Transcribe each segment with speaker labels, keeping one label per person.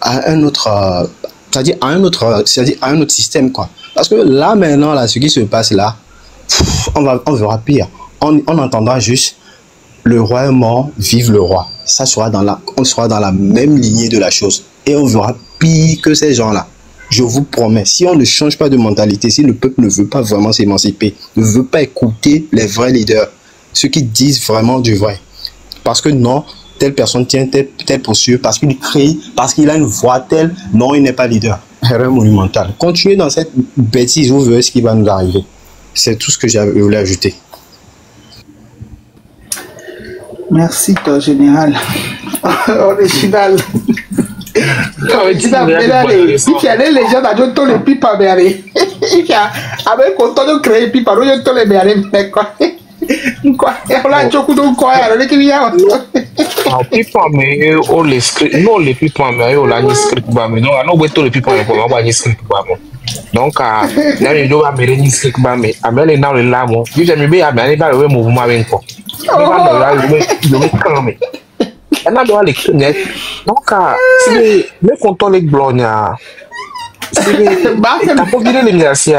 Speaker 1: à un autre, c'est-à-dire à un autre, c'est-à-dire à un autre système, quoi. Parce que là, maintenant, là, ce qui se passe là, on verra pire. On entendra juste le roi est mort, vive le roi. Ça sera on sera dans la même lignée de la chose. Et on verra pire que ces gens-là. Je vous promets, si on ne change pas de mentalité, si le peuple ne veut pas vraiment s'émanciper, ne veut pas écouter les vrais leaders, ceux qui disent vraiment du vrai. Parce que non, telle personne tient telle posture, parce qu'il crie, parce qu'il a une voix telle, non, il n'est pas leader. Erreur monumentale. Continuez dans cette bêtise, vous verrez ce qui va nous arriver. C'est tout ce que je voulais ajouter.
Speaker 2: Merci, ton général. Original. Original, mais si tu as les gens dans tous les pipes à Béaré, avec autant de créer pipes à l'eau, tous les Béaré, mais quoi? Quoi? On a beaucoup de quoi? Alors, les clients.
Speaker 3: Pipa mais on les script non les pipa mais on la script ba mais non on va tous les pipa mais on va script ba donc là il doit mettre ni script ba mais amène dans le lamo je me bien amène dans le mouvement avec quoi il doit calmer on a doit les donc si les contrôles les blogna si les t'as pas dire les merci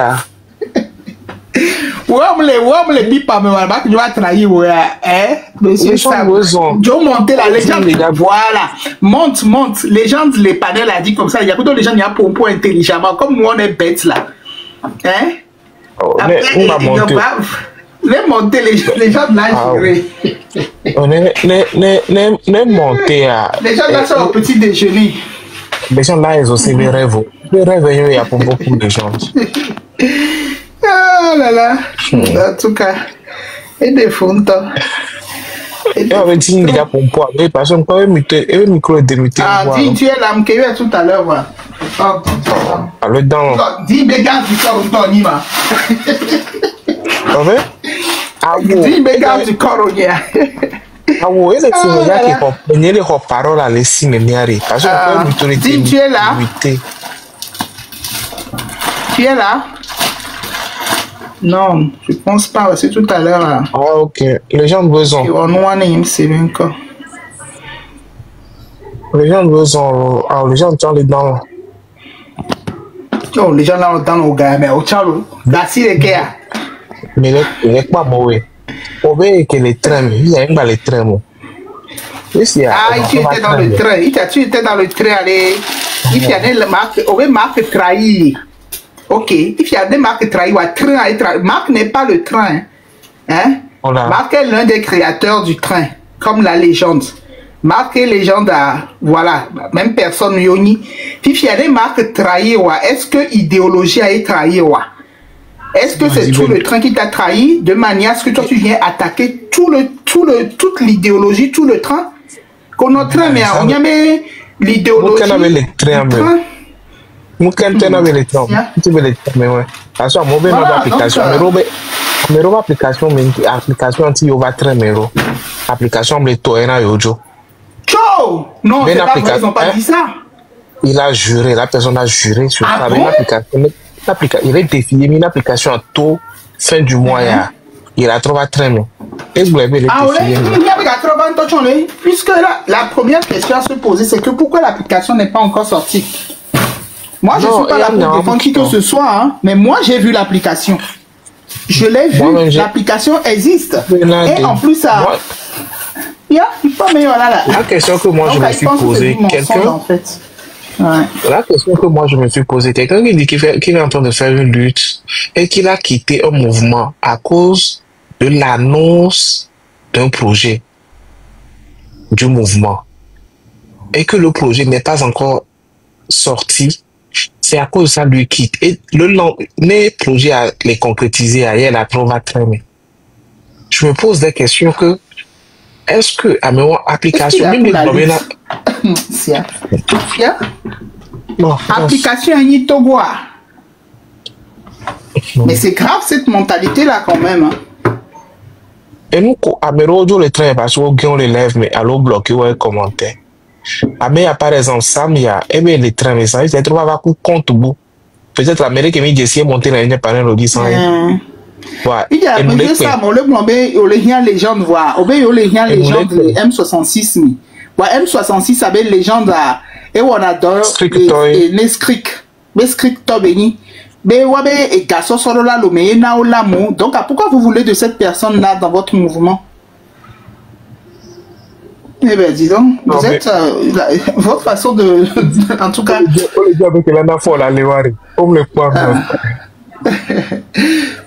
Speaker 2: les pipa mais voilà que je vais trahir monsieur Joe monter la légende voilà monte légende les panels a dit comme ça il y a plutôt les gens il y a pour intelligemment comme nous on est bêtes là après on va monter les monter les gens là gérer
Speaker 3: on est monter à
Speaker 2: les gens là sont au petit déjeuner
Speaker 3: les gens là ils ont aussi des rêves il y a pour beaucoup de gens.
Speaker 2: Ah là là, en tout cas, et des fonds.
Speaker 3: Et avec dit il y a pour moi, mais parce qu'on peut le micro est démuté.
Speaker 2: Ah, dis tu es là, me cueillir tout à l'heure, voilà.
Speaker 3: Alors dans.
Speaker 2: Dis béga du corps au Nima.
Speaker 3: Ah ouais. Ah oui.
Speaker 2: Dis béga du corps au Nia.
Speaker 3: Ah oui, c'est le gars qui comprend les paroles à les signes niari. Parce qu'on peut le
Speaker 2: dis tu es là. Tu es là. Non, je pense pas, c'est tout à l'heure.
Speaker 3: Ah, ok. Les gens ont besoin. Les gens ont besoin. Ah, les gens sont dedans.
Speaker 2: Oh, les gens là dans le gars, mais au tchalo. Dassi les gars.
Speaker 3: Mais les pas mauvais. Au bé que les trains, il y a un les trains.
Speaker 2: Ah, tu étais dans le train. Tu étais dans le train, allez. Il y a des marques, au bé marque trahie. Ok, il y a des marques trahies, Marc n'est pas le train. Hein? Voilà. Marc est l'un des créateurs du train, comme la légende. Marc est légende à, voilà, même personne yoni. Il y a des marques trahies, est-ce que l'idéologie a été trahie, est-ce que c'est tout le train qui t'a trahi de manière à ce que toi tu viens attaquer toute l'idéologie, tout le train? Qu'on notre train, mais on y a l'idéologie.
Speaker 3: Nous quand on avait les temps, tu veux les temps, mais ouais. Parce que moi j'ai une application, mais robe application, mais application anti yo va très méro. Application me toena yojo.
Speaker 2: Ciao. Non, c'est pas vrai, ils ont pas dit ça.
Speaker 3: Il a juré, la personne a juré sur ça. L'application, il a défié une application à tout fin du mois. Il a trouvé très bien. Et vous l'avez défié.
Speaker 2: Ah ouais, il y a 80 ans, puisque la première question à se poser, c'est que pourquoi l'application n'est pas encore sortie? Moi, je ne suis pas là pour défendre qui que ce soit, hein, mais moi, j'ai vu l'application. Je l'ai vu, l'application existe. Et en plus, ça...
Speaker 3: La question que moi, je me suis posée, quelqu'un... La question que moi, je me suis posée, quelqu'un qui dit qu'il est en train de faire une lutte et qu'il a quitté un mouvement à cause de l'annonce d'un projet du mouvement et que le projet n'est pas encore sorti. C'est à cause de ça lui quitte. Et les projets à les concrétiser ailleurs, la preuve va traîner. Je me pose des questions que est-ce que à mon application même les problèmes
Speaker 2: application ni Togoa. Mais c'est grave cette mentalité là quand même.
Speaker 3: Et nous à Merojo le train parce qu'on les lève mais allô bloquer ouais commentaire. Ah mais par exemple Samia et bien les trains mais ça il trouve à coup compte bout. Peut-être l'Amérique est essayer monter la ligne par un lobby sans.
Speaker 2: Ouais. Il y a ça, on le blambé, on les gens légende voir. Au bé, on les gens légende M66 mi. M66 avec légende à et on adore les skrik tobeni be wabe et garçon solo là le meilleur na ou l'amour. Donc pourquoi vous voulez de cette personne là dans votre mouvement? Eh bien, dis donc, vous êtes votre façon de en tout cas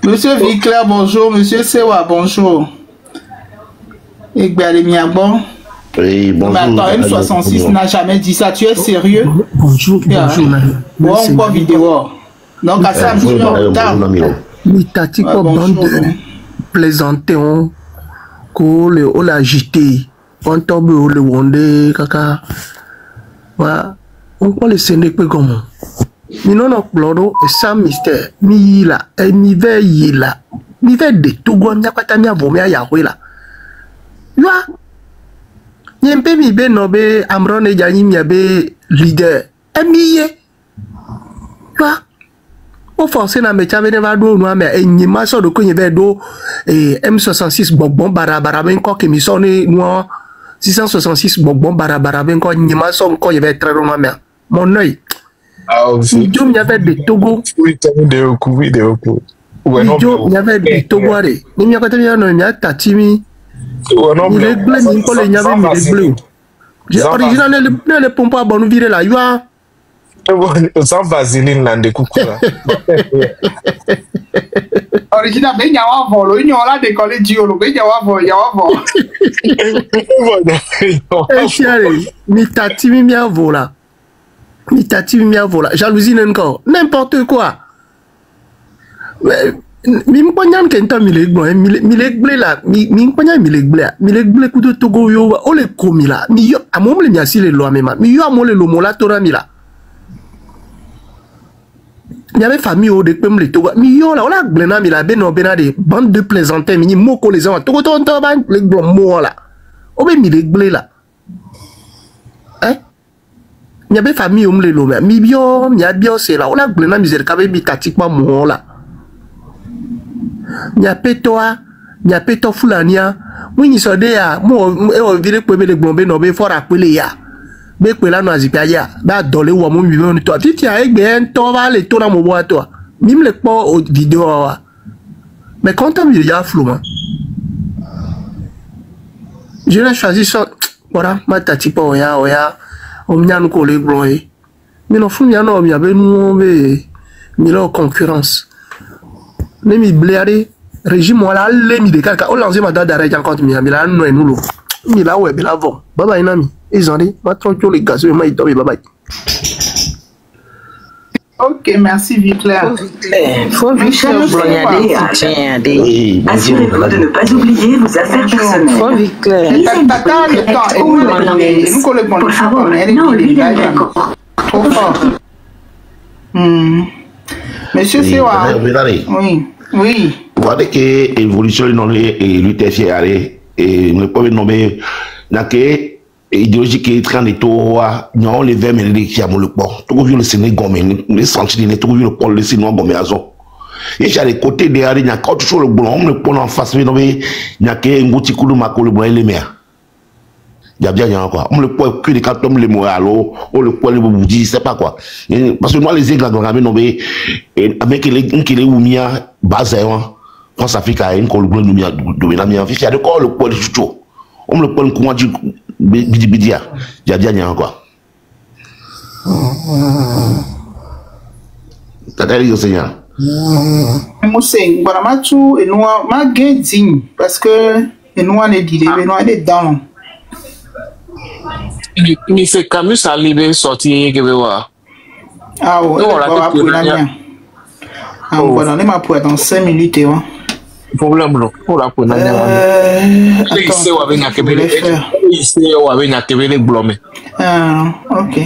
Speaker 2: Monsieur Vicler, bonjour. Monsieur Sewa, bonjour. Et bon.
Speaker 4: Oui, bonjour.
Speaker 2: Mais attends, M66 n'a jamais dit ça. Tu es sérieux?
Speaker 5: Bonjour, bonjour.
Speaker 2: Bon, encore vidéo. Donc, à ça,
Speaker 5: mais t'as dit quoi, bande de plaisanter, on l'a agité. On tombe le wondé, caca. Voilà. On peut le scéner comme mais non, non, Ploro, et sans mystère, mi la, et mi veille là, mi veille de tout, on n'a pas tenu à vomir à Yahweh là. Yo, Yempe mi be nobe, Amron et Yanni mi abe leader, et mi ye. Yo, au forcé na me chave ne va do, mais et ni ma so de ko yeve do, et M66 bon barabara ben ko que mi sonne moi 666 bon barabara ben ko ni ma so ko yeve très loin mais mon œil. Il y avait des Togo. Oui, il y avait des Togo. Il y avait Tatimi. Il est bleu, il y avait des bleus. Original, les pompes à bon virer là.
Speaker 3: Sans vaseline là, des coucou là.
Speaker 2: Original, il y a un vol, il y a un décollé du haut, il y a un vol, il y a un vol.
Speaker 5: Mais Tatimi, il y a un vol là. Mitati voilà, jalousie encore, n'importe quoi. Mimpanyan kenta milegble là, mimpanyan milegble kudo togo yo, ole komi là, mi yo amom le miasi le loa mema, mi yo amole lo mola tora mi là. Il y avait famille au de pem le togo, mi yo là, ola glena mi là, beno benade, bande de plaisantins, mini moko les gens, togo tonto ban le glommo là. Obe milegble là. Hein? Il y avait famille où me l'eau, mais bien, il y a bien c'est là. On a glené misère qu'avec bitatikma mon là. Il y a pétoa, il y a péto fulania. Oui, il s'est dit à moi, on vient pour me les blomber, non, mais fort appeler ya. Mais que là, nous avons ya, bah dolé ou à mon vivant de toi. Vite, il y a avec bien, toi va les tours dans mon bois toi. Même les pas aux vidéos. Mais quand on y a flou, je l'ai choisi ça. Voilà, ma tati pas oya. On m'a nous collé bloqué. Mais non, il y a non, il y avait nous, mais là concurrence. Les mi bléré, régime voilà, les mi décalque. On lance ma date d'arrêt encore, mais là nous et nous. Mais là ouais, mais là bon. Bye bye nami. Ils ont dit, va tranquille les gars, je vais bye bye.
Speaker 2: Ok, merci Viclair.
Speaker 6: Faut Viclair assurez-vous de ne pas oublier vos affaires personnelles. Faut Viclair. Por favor, no olviden de accord.
Speaker 2: Trop fort. Monsieur Sewa. Oui, oui.
Speaker 4: Vous voyez que l'évolution et l'UTF et ne peut nommer idéologie qui est en train de toa non les verts mais qui a mon le port tout vu le Sénégal mais sentir tout vu le port le Sénégal comme maison et j'ai les côtés derrière il y a quand toujours le blanc le pont en face mais non mais il y a que un petit coup de macro le blanc les mers il y a bien quoi on le port que les cartons les mots alors on le port le boudi c'est pas quoi parce que moi les aigles dans non mais avec les oumia base France Afrique a une colonne de mia de la il y a de quoi le port du tout on le port comment dire bidia il y a bien quoi t'as dit au Seigneur
Speaker 2: moi c'est voilà matou et nous ma guedin parce que et nous on est dit et nous on est dans
Speaker 3: mais c'est Camus à libérer sortir que voir
Speaker 2: ah ouais on va pour la mienne ah on va donner ma pour dans 5 minutes hein
Speaker 3: problème non pour la pour la il sait où avec Nakebele il sait où avec Nakebele blomé
Speaker 2: ah ok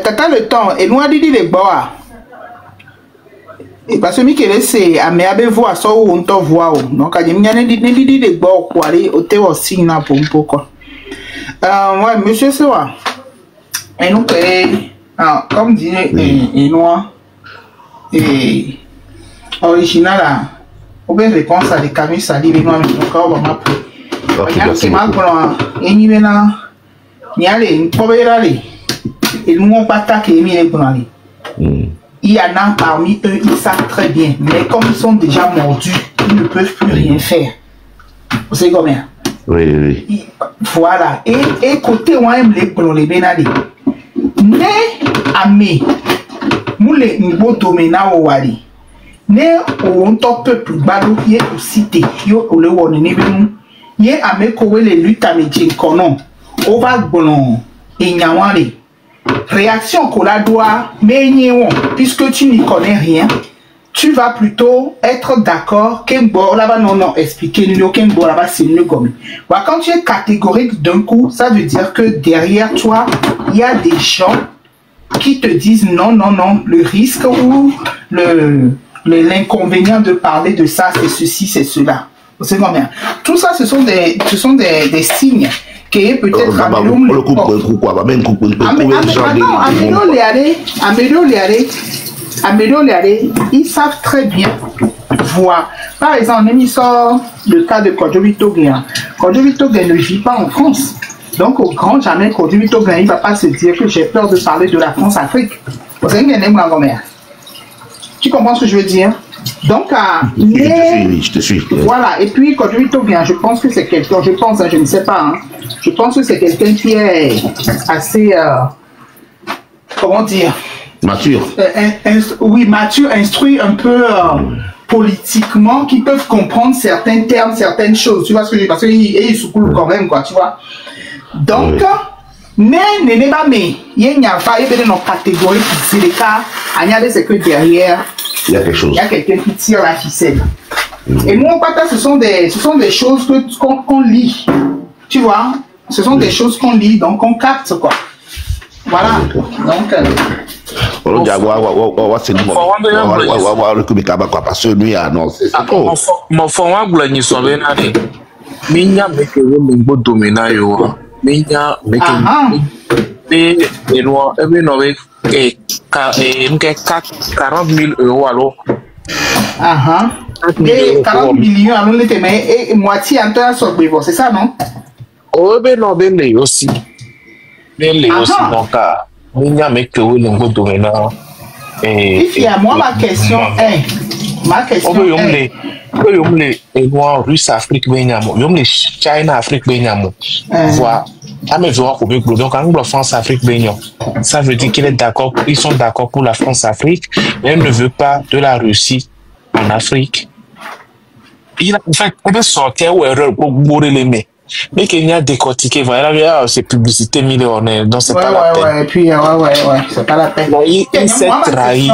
Speaker 2: tata le temps et nous a dit les bois et parce que Michel c'est à me avoir voir ça où on te voit donc il y a dit les bois quoi aller au thé aussi na pour quoi ouais monsieur Sewa et nous comme dit et noir et original là ou bien réponse à des camis à dire non mais encore on m'a pris c'est ma quoi et ni maintenant il y en a parmi eux, ils savent très bien, mais comme ils sont déjà mordus, ils ne peuvent plus rien faire. Vous savez combien?
Speaker 4: Oui.
Speaker 2: Voilà. Et côté où on les prend les bénali. Ne amé, moule niveau domena au wali. Ne on top peuple balo yé ou cité yo ou le wone ne benu. Yé amé kowe les luttes amé konon. On va bon et nyawale. Réaction qu'on la doit, mais puisque tu n'y connais rien, tu vas plutôt être d'accord qu'un là-bas non expliquer nous qu'un là-bas c'est mieux comme. Quand tu es catégorique d'un coup, ça veut dire que derrière toi il y a des gens qui te disent non, le risque ou l'inconvénient de parler de ça, c'est ceci, c'est cela. C'est combien? Tout ça, ce sont des signes qui peut-être ils savent très bien voir. Par exemple, on a mis ça le cas de Kodjovito Guéan. Kodjovito Guéan ne vit pas en France. Donc, au grand jamais, Kodjovito Guéan, il ne va pas se dire que j'ai peur de parler de la France-Afrique. Vous savez qu'il y a une grand-mère. Tu comprends ce que je veux dire? Donc,
Speaker 4: je te suis.
Speaker 2: Voilà, et puis Kodjovito Guéan, je pense que c'est quelqu'un, je ne sais pas, je pense que c'est quelqu'un qui est assez, comment dire?
Speaker 4: Mature.
Speaker 2: Oui, mature, instruit un peu politiquement, qui peuvent comprendre certains termes, certaines choses. Tu vois ce que je veux dire? Parce qu'ils se coulent quand même, quoi, tu vois. Donc, mais n'est pas mais il n'y a pas une catégorie qui c'est le cas. C'est que derrière,
Speaker 4: il y a quelque chose.
Speaker 2: Il y a quelqu'un qui tire la ficelle. Et nous, ce sont des choses qu'on lit. Tu vois? Ce sont des choses qu'on lit, donc on capte, quoi. Voilà. Donc, et 40 millions, alors et moitié en temps sur le c'est ça, non?
Speaker 3: Oh, ben non, ben aussi. Donc,
Speaker 2: et moi, ma question est,
Speaker 3: Russe Afrique, China Afrique, voilà. Mais donc, en France Afrique, ça veut dire qu'ils sont d'accord pour la France Afrique, mais ils ne veulent pas de la Russie en Afrique. Il a fait un sortir ou erreur pour bourrer les mains. Mais qu'il y a décortiqué, voilà, c'est publicité millionnaire, donc c'est pas la peine.
Speaker 2: Ouais, et puis, c'est pas la peine.
Speaker 3: Il s'est trahi.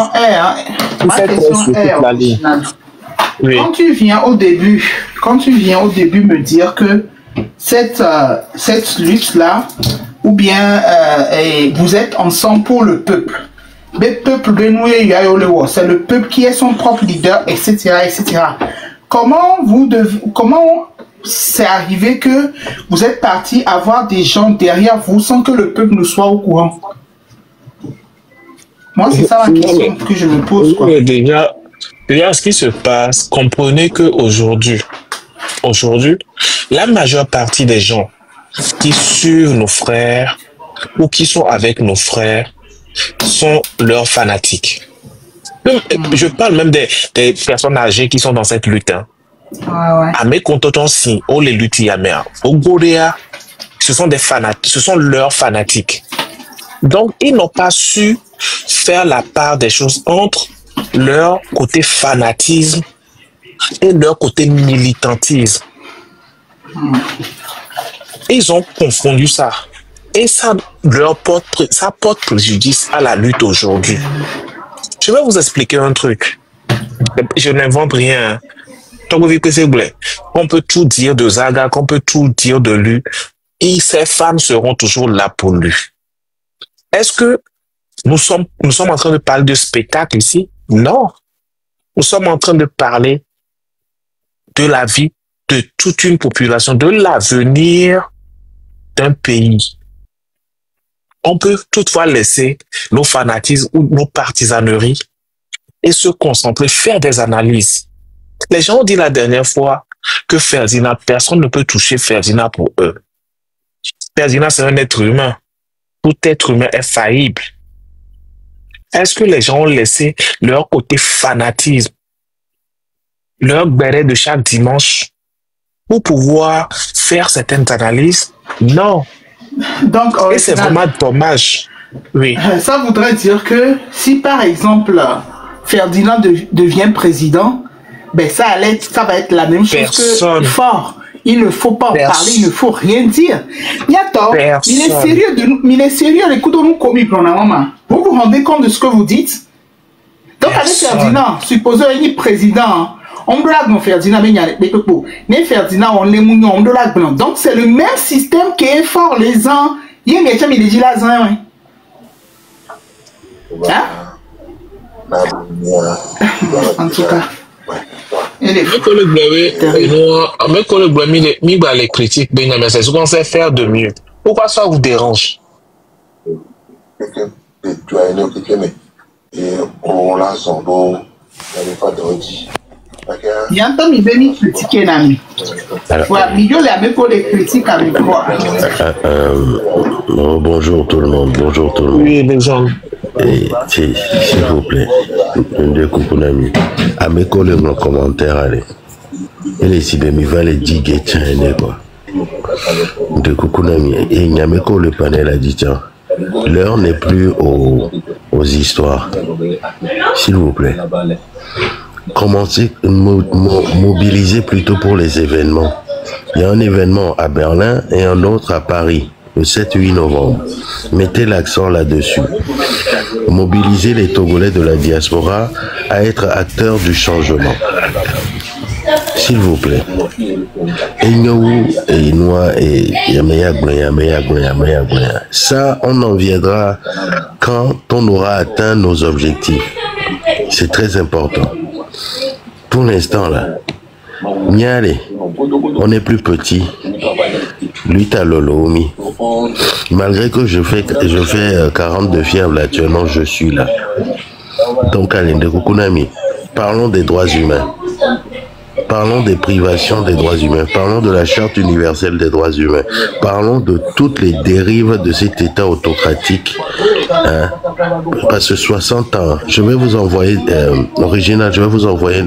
Speaker 2: Quand tu viens au début me dire que cette lutte-là, ou bien vous êtes ensemble pour le peuple. Le peuple, c'est le peuple qui est son propre leader, etc. Comment c'est arrivé que vous êtes parti avoir des gens derrière vous sans que le peuple ne soit au courant? Moi, c'est ça la question que je me pose. Quoi.
Speaker 3: Déjà, ce qui se passe, comprenez qu'aujourd'hui, la majeure partie des gens qui suivent nos frères ou qui sont avec nos frères sont leurs fanatiques. Je parle même des personnes âgées qui sont dans cette lutte. À mes contents, si on les lutte, au Goréa, ce sont des fanatiques, ce sont leurs fanatiques. Donc, ils n'ont pas su faire la part des choses entre leur côté fanatisme et leur côté militantisme. Ils ont confondu ça. Et ça porte préjudice à la lutte aujourd'hui. Je vais vous expliquer un truc. Je n'invente rien. On peut tout dire de Zaga, on peut tout dire de lui. Et ces femmes seront toujours là pour lui. Est-ce que nous sommes en train de parler de spectacle ici? Non. Nous sommes en train de parler de la vie de toute une population, de l'avenir d'un pays. On peut toutefois laisser nos fanatismes ou nos partisaneries et se concentrer, faire des analyses. Les gens ont dit la dernière fois que Ferdinand, personne ne peut toucher Ferdinand pour eux. Ferdinand, c'est un être humain. Tout être humain est faillible. Est-ce que les gens ont laissé leur côté fanatisme, leur béret de chaque dimanche pour pouvoir faire certaines analyses? Non.
Speaker 2: Donc,
Speaker 3: et c'est vraiment dommage. Oui.
Speaker 2: Ça voudrait dire que si par exemple Ferdinand devient président, ben ça va être la même chose que Faure. Il ne faut pas parler, il ne faut rien dire. Yato, il est sérieux de nous, il est sérieux les coups de nous commis pour la maman. Vous vous rendez compte de ce que vous dites? Donc avec Ferdinand, supposons qu'il est président, on blague mon Ferdinand, mais Ferdinand, on les mouillons, on blague blanc. Donc c'est le même système qui est fort, les gens. Il y a un métier, il est dit là, hein? En tout cas.
Speaker 3: Les critiques, c'est ce qu'on sait faire de mieux. Pourquoi ça vous dérange?
Speaker 2: Il y a un temps, il veut me critiquer, Nami. Il y a les critiques avec moi.
Speaker 7: Bonjour tout le monde, bonjour tout le monde.
Speaker 3: Oui, les gens.
Speaker 7: S'il vous plaît, de coucou Nami. À mes collègues dans commentaire, allez. Et les Sibémi va les diguer, tiens, quoi. De coucou Nami. Et il y a mes collègues, le panel a dit, tiens, l'heure n'est plus aux histoires. S'il vous plaît. Commencez à mobiliser plutôt pour les événements. Il y a un événement à Berlin et un autre à Paris, le 7-8 novembre. Mettez l'accent là-dessus. Mobilisez les Togolais de la diaspora à être acteurs du changement. S'il vous plaît. Ça, on en viendra quand on aura atteint nos objectifs. C'est très important. Pour l'instant, là, Niale, on est plus petit. Lutte à Lolomi. Malgré que je fais 42 fièvres là, actuellement, je suis là. Donc, allez, de Kukunami, parlons des droits humains. Parlons des privations des droits humains. Parlons de la Charte universelle des droits humains. Parlons de toutes les dérives de cet État autocratique. Hein? Parce que 60 ans, je vais vous envoyer, original, je vais vous envoyer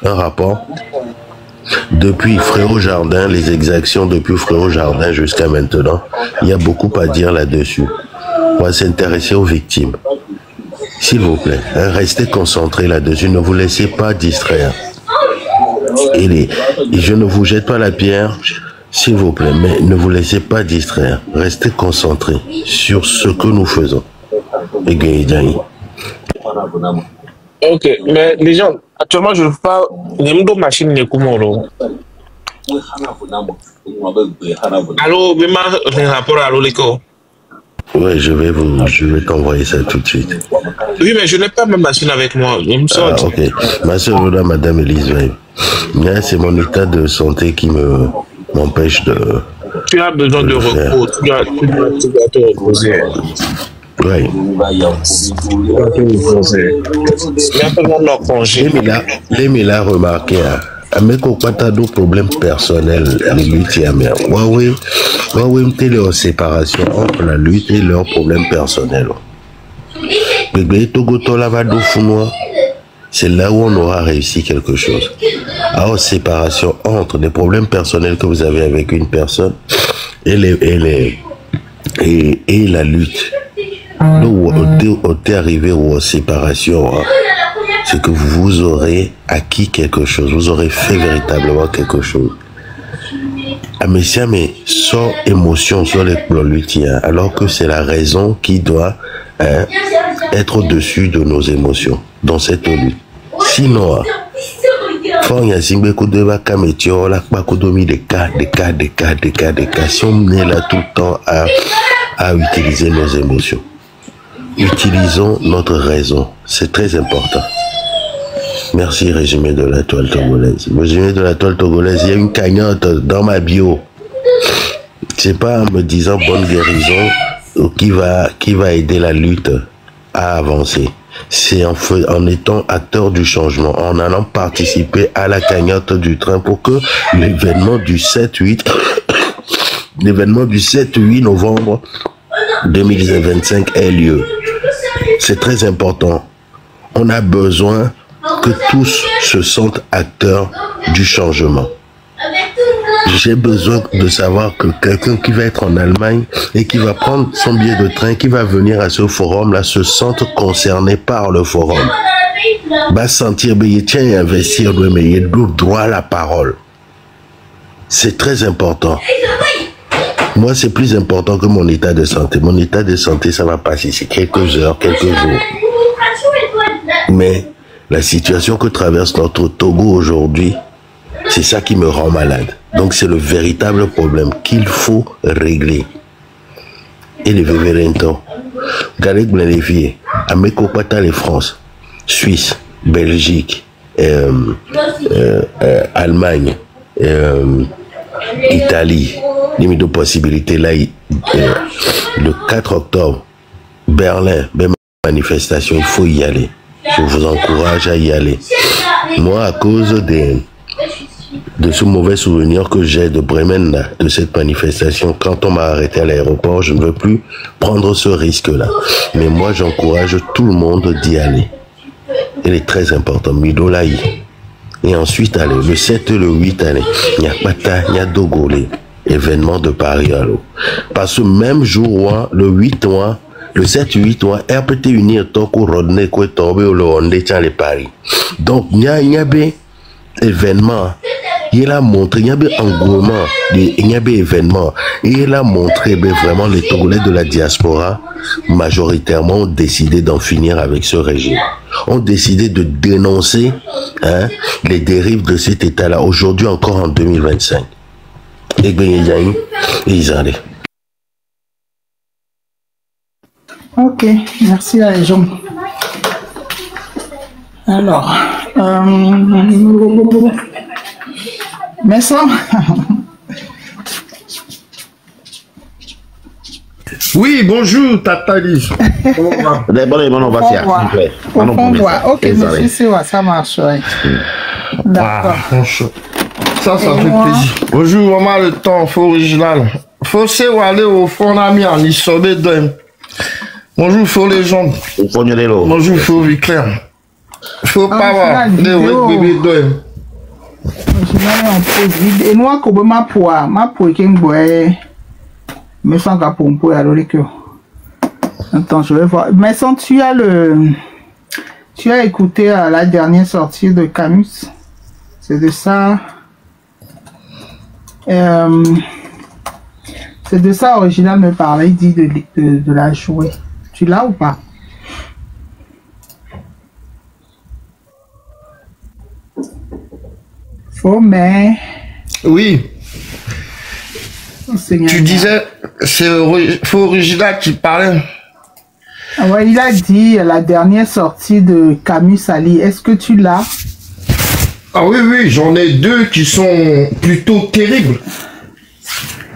Speaker 7: un rapport. Depuis Frérot Jardin, les exactions depuis Frérot Jardin jusqu'à maintenant, il y a beaucoup à dire là-dessus. On va s'intéresser aux victimes. S'il vous plaît, hein, restez concentrés là-dessus, ne vous laissez pas distraire. Et je ne vous jette pas la pierre, s'il vous plaît, mais ne vous laissez pas distraire. Restez concentrés sur ce que nous faisons.
Speaker 3: Ok, mais les gens, actuellement, je ne veux pas. Machine allô, rapport à l'Oléco.
Speaker 7: Oui, je vais t'envoyer ça tout de suite.
Speaker 3: Oui, mais je n'ai pas ma machine avec moi.
Speaker 7: Ok. Ma soeur, Madame Elise, c'est mon état de santé qui m'empêche de...
Speaker 3: Tu as besoin de repos. Tu dois te reposer.
Speaker 7: Oui. Les Mila remarqué, avec aucun de problèmes personnels, les luttes Huawei est en séparation entre la lutte et leurs problèmes personnels. C'est là où on aura réussi quelque chose. Alors, séparation entre des problèmes personnels que vous avez avec une personne et la lutte. Nous, on est arrivé aux séparations. Hein. C'est que vous aurez acquis quelque chose, vous aurez fait véritablement quelque chose. Mais sans émotion sur les plans luthiers, alors que c'est la raison qui doit être au-dessus de nos émotions dans cette lutte. Sinon, si on est là tout le temps à utiliser nos émotions, utilisons notre raison, c'est très important. Merci, résumé de la toile togolaise. Résumé de la toile togolaise, il y a une cagnotte dans ma bio. C'est pas en me disant bonne guérison qui va aider la lutte à avancer. C'est en étant acteur du changement, en allant participer à la cagnotte du train pour que l'événement du 7-8 l'événement du 7-8 novembre 2025 ait lieu. C'est très important. On a besoin que tous se sentent acteurs du changement. J'ai besoin de savoir que quelqu'un qui va être en Allemagne et qui va prendre son billet de train, qui va venir à ce forum-là, se sente concerné par le forum. Va sentir, tiens, investir, mais il a droit à la parole. C'est très important. Moi, c'est plus important que mon état de santé. Mon état de santé, ça va passer ici quelques heures, quelques jours. Mais la situation que traverse notre Togo aujourd'hui, c'est ça qui me rend malade. Donc c'est le véritable problème qu'il faut régler. Et les vévérentons, Galek Blenlevier, Ameko Patale France, Suisse, Belgique, Allemagne, Italie, limite de possibilités là, le 4 octobre, Berlin, même manifestation, il faut y aller. Je vous encourage à y aller. Moi, à cause de ce mauvais souvenir que j'ai de Bremen, là, de cette manifestation, quand on m'a arrêté à l'aéroport, je ne veux plus prendre ce risque-là. Mais moi, j'encourage tout le monde d'y aller. Il est très important. Midolaï. Et ensuite, allez, le 7 et le 8, allez, il y a Pata, il y a Dogolé, événement de Paris, alors. Parce que même jour, le 8 mois, le 7-8 mois, RPT unir Toko Rodney, Kwe Tobe, ou le Hondé, tiens, les Paris. Donc, il y a des événements. Il a montré, il y a des engouements, il y a des événements. Il a montré vraiment les Togolais de la diaspora, majoritairement, ont décidé d'en finir avec ce régime. Ont décidé de dénoncer les dérives de cet État-là, aujourd'hui encore en 2025. Et bien, ils allaient.
Speaker 2: Ok, merci à les gens. Alors, mais ça.
Speaker 8: Oui, bonjour, Tata Lise.
Speaker 2: Au fond, ok, monsieur, c'est vrai, ça marche, ouais. D'accord.
Speaker 8: Ça fait plaisir. Bonjour, maman, le temps, faut original. Faut se aller au fond, ami, en isobé d'un. Bonjour, faut les gens. Bonjour, faut Viclair. Faut pas voir les bébés d'un.
Speaker 2: Je vais en pause. Et moi, comme ma poids qui est mais sans qu'à pomper alors que. Attends, je vais voir. Mais sans tu as écouté la dernière sortie de Camus. C'est de ça. C'est de ça Original me parlait. Il dit de la jouer. Tu l'as ou pas? Faux, mais.
Speaker 8: Oui. Tu disais, c'est Faux Original qui parlait.
Speaker 2: Ouais, il a dit la dernière sortie de Camus Ali. Est-ce que tu l'as?
Speaker 8: Ah oui, j'en ai deux qui sont plutôt terribles.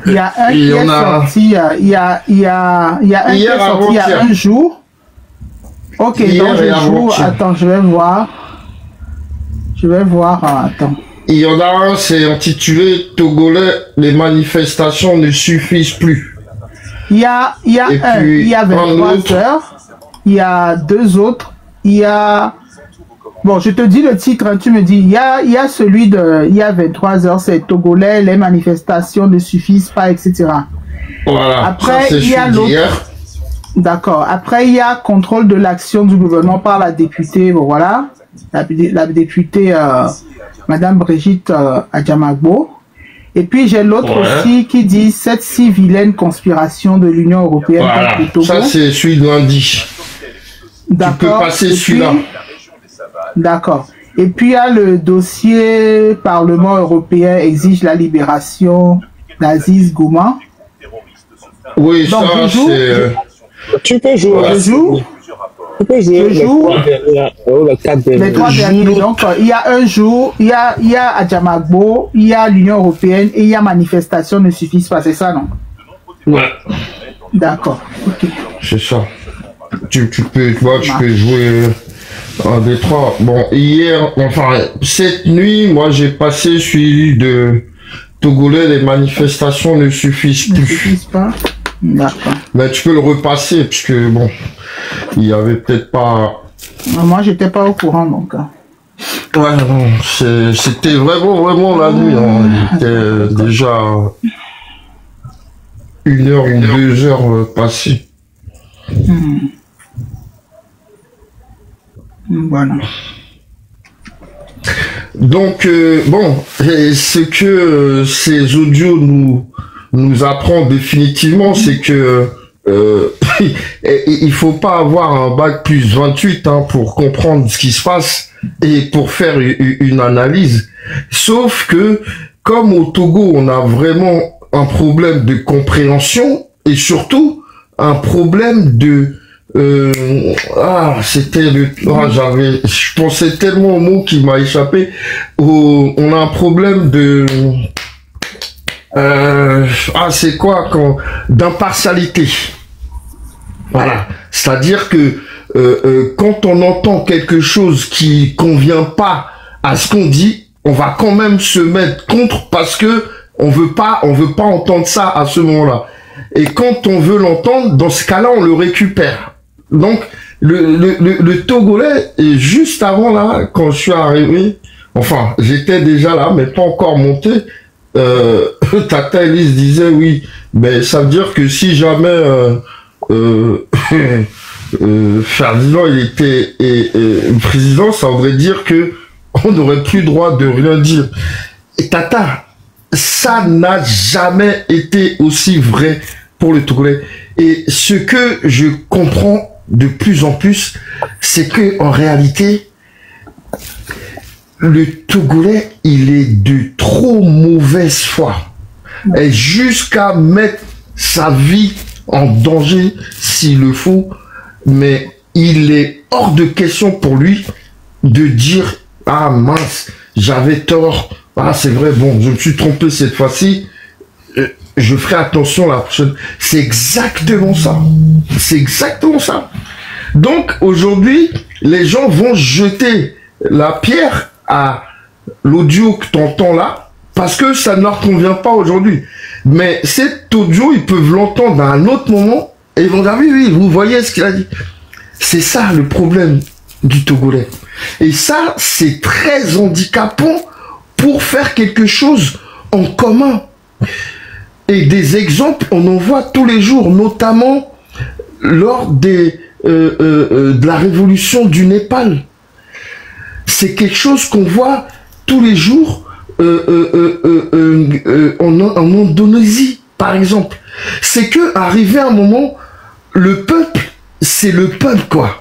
Speaker 2: Il y a un qui est sorti, il y a un qui est sorti il y a un jour. Ok, donc je joue. Attends, je vais voir. Attends.
Speaker 8: Il y en a un, c'est intitulé Togolais, les manifestations ne suffisent plus.
Speaker 2: Il y a 23 heures, il y a deux autres, il y a... Bon, je te dis le titre, hein, tu me dis, il y a celui de... Il y a 23 heures, c'est Togolais, les manifestations ne suffisent pas, etc.
Speaker 8: Voilà,
Speaker 2: après, il y a l'autre... D'accord. Après, il y a contrôle de l'action du gouvernement par la députée, bon, voilà, la députée... Madame Brigitte Adjamagbo. Et puis j'ai l'autre aussi qui dit cette si vilaine conspiration de l'Union européenne.
Speaker 8: Voilà, ça c'est celui de lundi.
Speaker 2: D'accord.
Speaker 8: Tu peux passer celui-là.
Speaker 2: D'accord. Et puis il y a le dossier Parlement européen exige la libération d'Aziz Gouma.
Speaker 8: Oui, donc, ça c'est...
Speaker 3: Tu peux jouer.
Speaker 2: Je joue.
Speaker 3: Les
Speaker 2: trois derniers. Donc, il y a un jour, il y a Adjamagbo, il y a l'Union européenne et il y a manifestation ne suffisent pas, c'est ça, non?
Speaker 8: Ouais.
Speaker 2: D'accord. Ok.
Speaker 8: C'est ça. Tu peux jouer un des trois. Bon, hier, enfin, cette nuit, moi j'ai passé celui de Togolais, les manifestations ne suffisent plus.
Speaker 2: Ne suffisent pas. D'accord.
Speaker 8: Mais tu peux le repasser, puisque bon, il y avait peut-être pas...
Speaker 2: Moi, j'étais pas au courant, donc...
Speaker 8: Ouais, non, c'était vraiment la nuit. Hein. Il était déjà 1 heure ou 2 heures passées.
Speaker 2: Voilà.
Speaker 8: Donc, bon, ce que ces audios nous apprend définitivement, c'est que il faut pas avoir un bac plus 28 hein, pour comprendre ce qui se passe et pour faire une analyse. Sauf que, comme au Togo, on a vraiment un problème de compréhension et surtout un problème de je pensais tellement au mot qui m'a échappé. On a un problème de c'est quoi d'impartialité. Voilà. C'est-à-dire que quand on entend quelque chose qui convient pas à ce qu'on dit, on va quand même se mettre contre parce que on veut pas entendre ça à ce moment-là. Et quand on veut l'entendre, dans ce cas-là, on le récupère. Donc, le Togolais, et juste avant là, quand je suis arrivé, enfin, j'étais déjà là, mais pas encore monté, Tata Elise disait, oui, mais ça veut dire que si jamais Ferdinand il était président, ça voudrait dire que on n'aurait plus droit de rien dire. Et Tata, ça n'a jamais été aussi vrai pour le Togolais. Et ce que je comprends de plus en plus, c'est que en réalité, le Togolais, il est de trop mauvaise foi. Et jusqu'à mettre sa vie en danger s'il le faut, mais il est hors de question pour lui de dire « Ah mince, j'avais tort, ah c'est vrai, bon, je me suis trompé cette fois-ci, je ferai attention la prochaine. » C'est exactement ça. C'est exactement ça. Donc aujourd'hui, les gens vont jeter la pierre à l'audio que tu entends là, parce que ça ne leur convient pas aujourd'hui. Mais cet audio, ils peuvent l'entendre à un autre moment, et ils vont dire, oui, vous voyez ce qu'il a dit. C'est ça le problème du Togolais. Et ça, c'est très handicapant pour faire quelque chose en commun. Et des exemples, on en voit tous les jours, notamment lors de la révolution du Népal. C'est quelque chose qu'on voit tous les jours en Indonésie, par exemple. C'est que, arrivé à un moment, le peuple, c'est le peuple, quoi.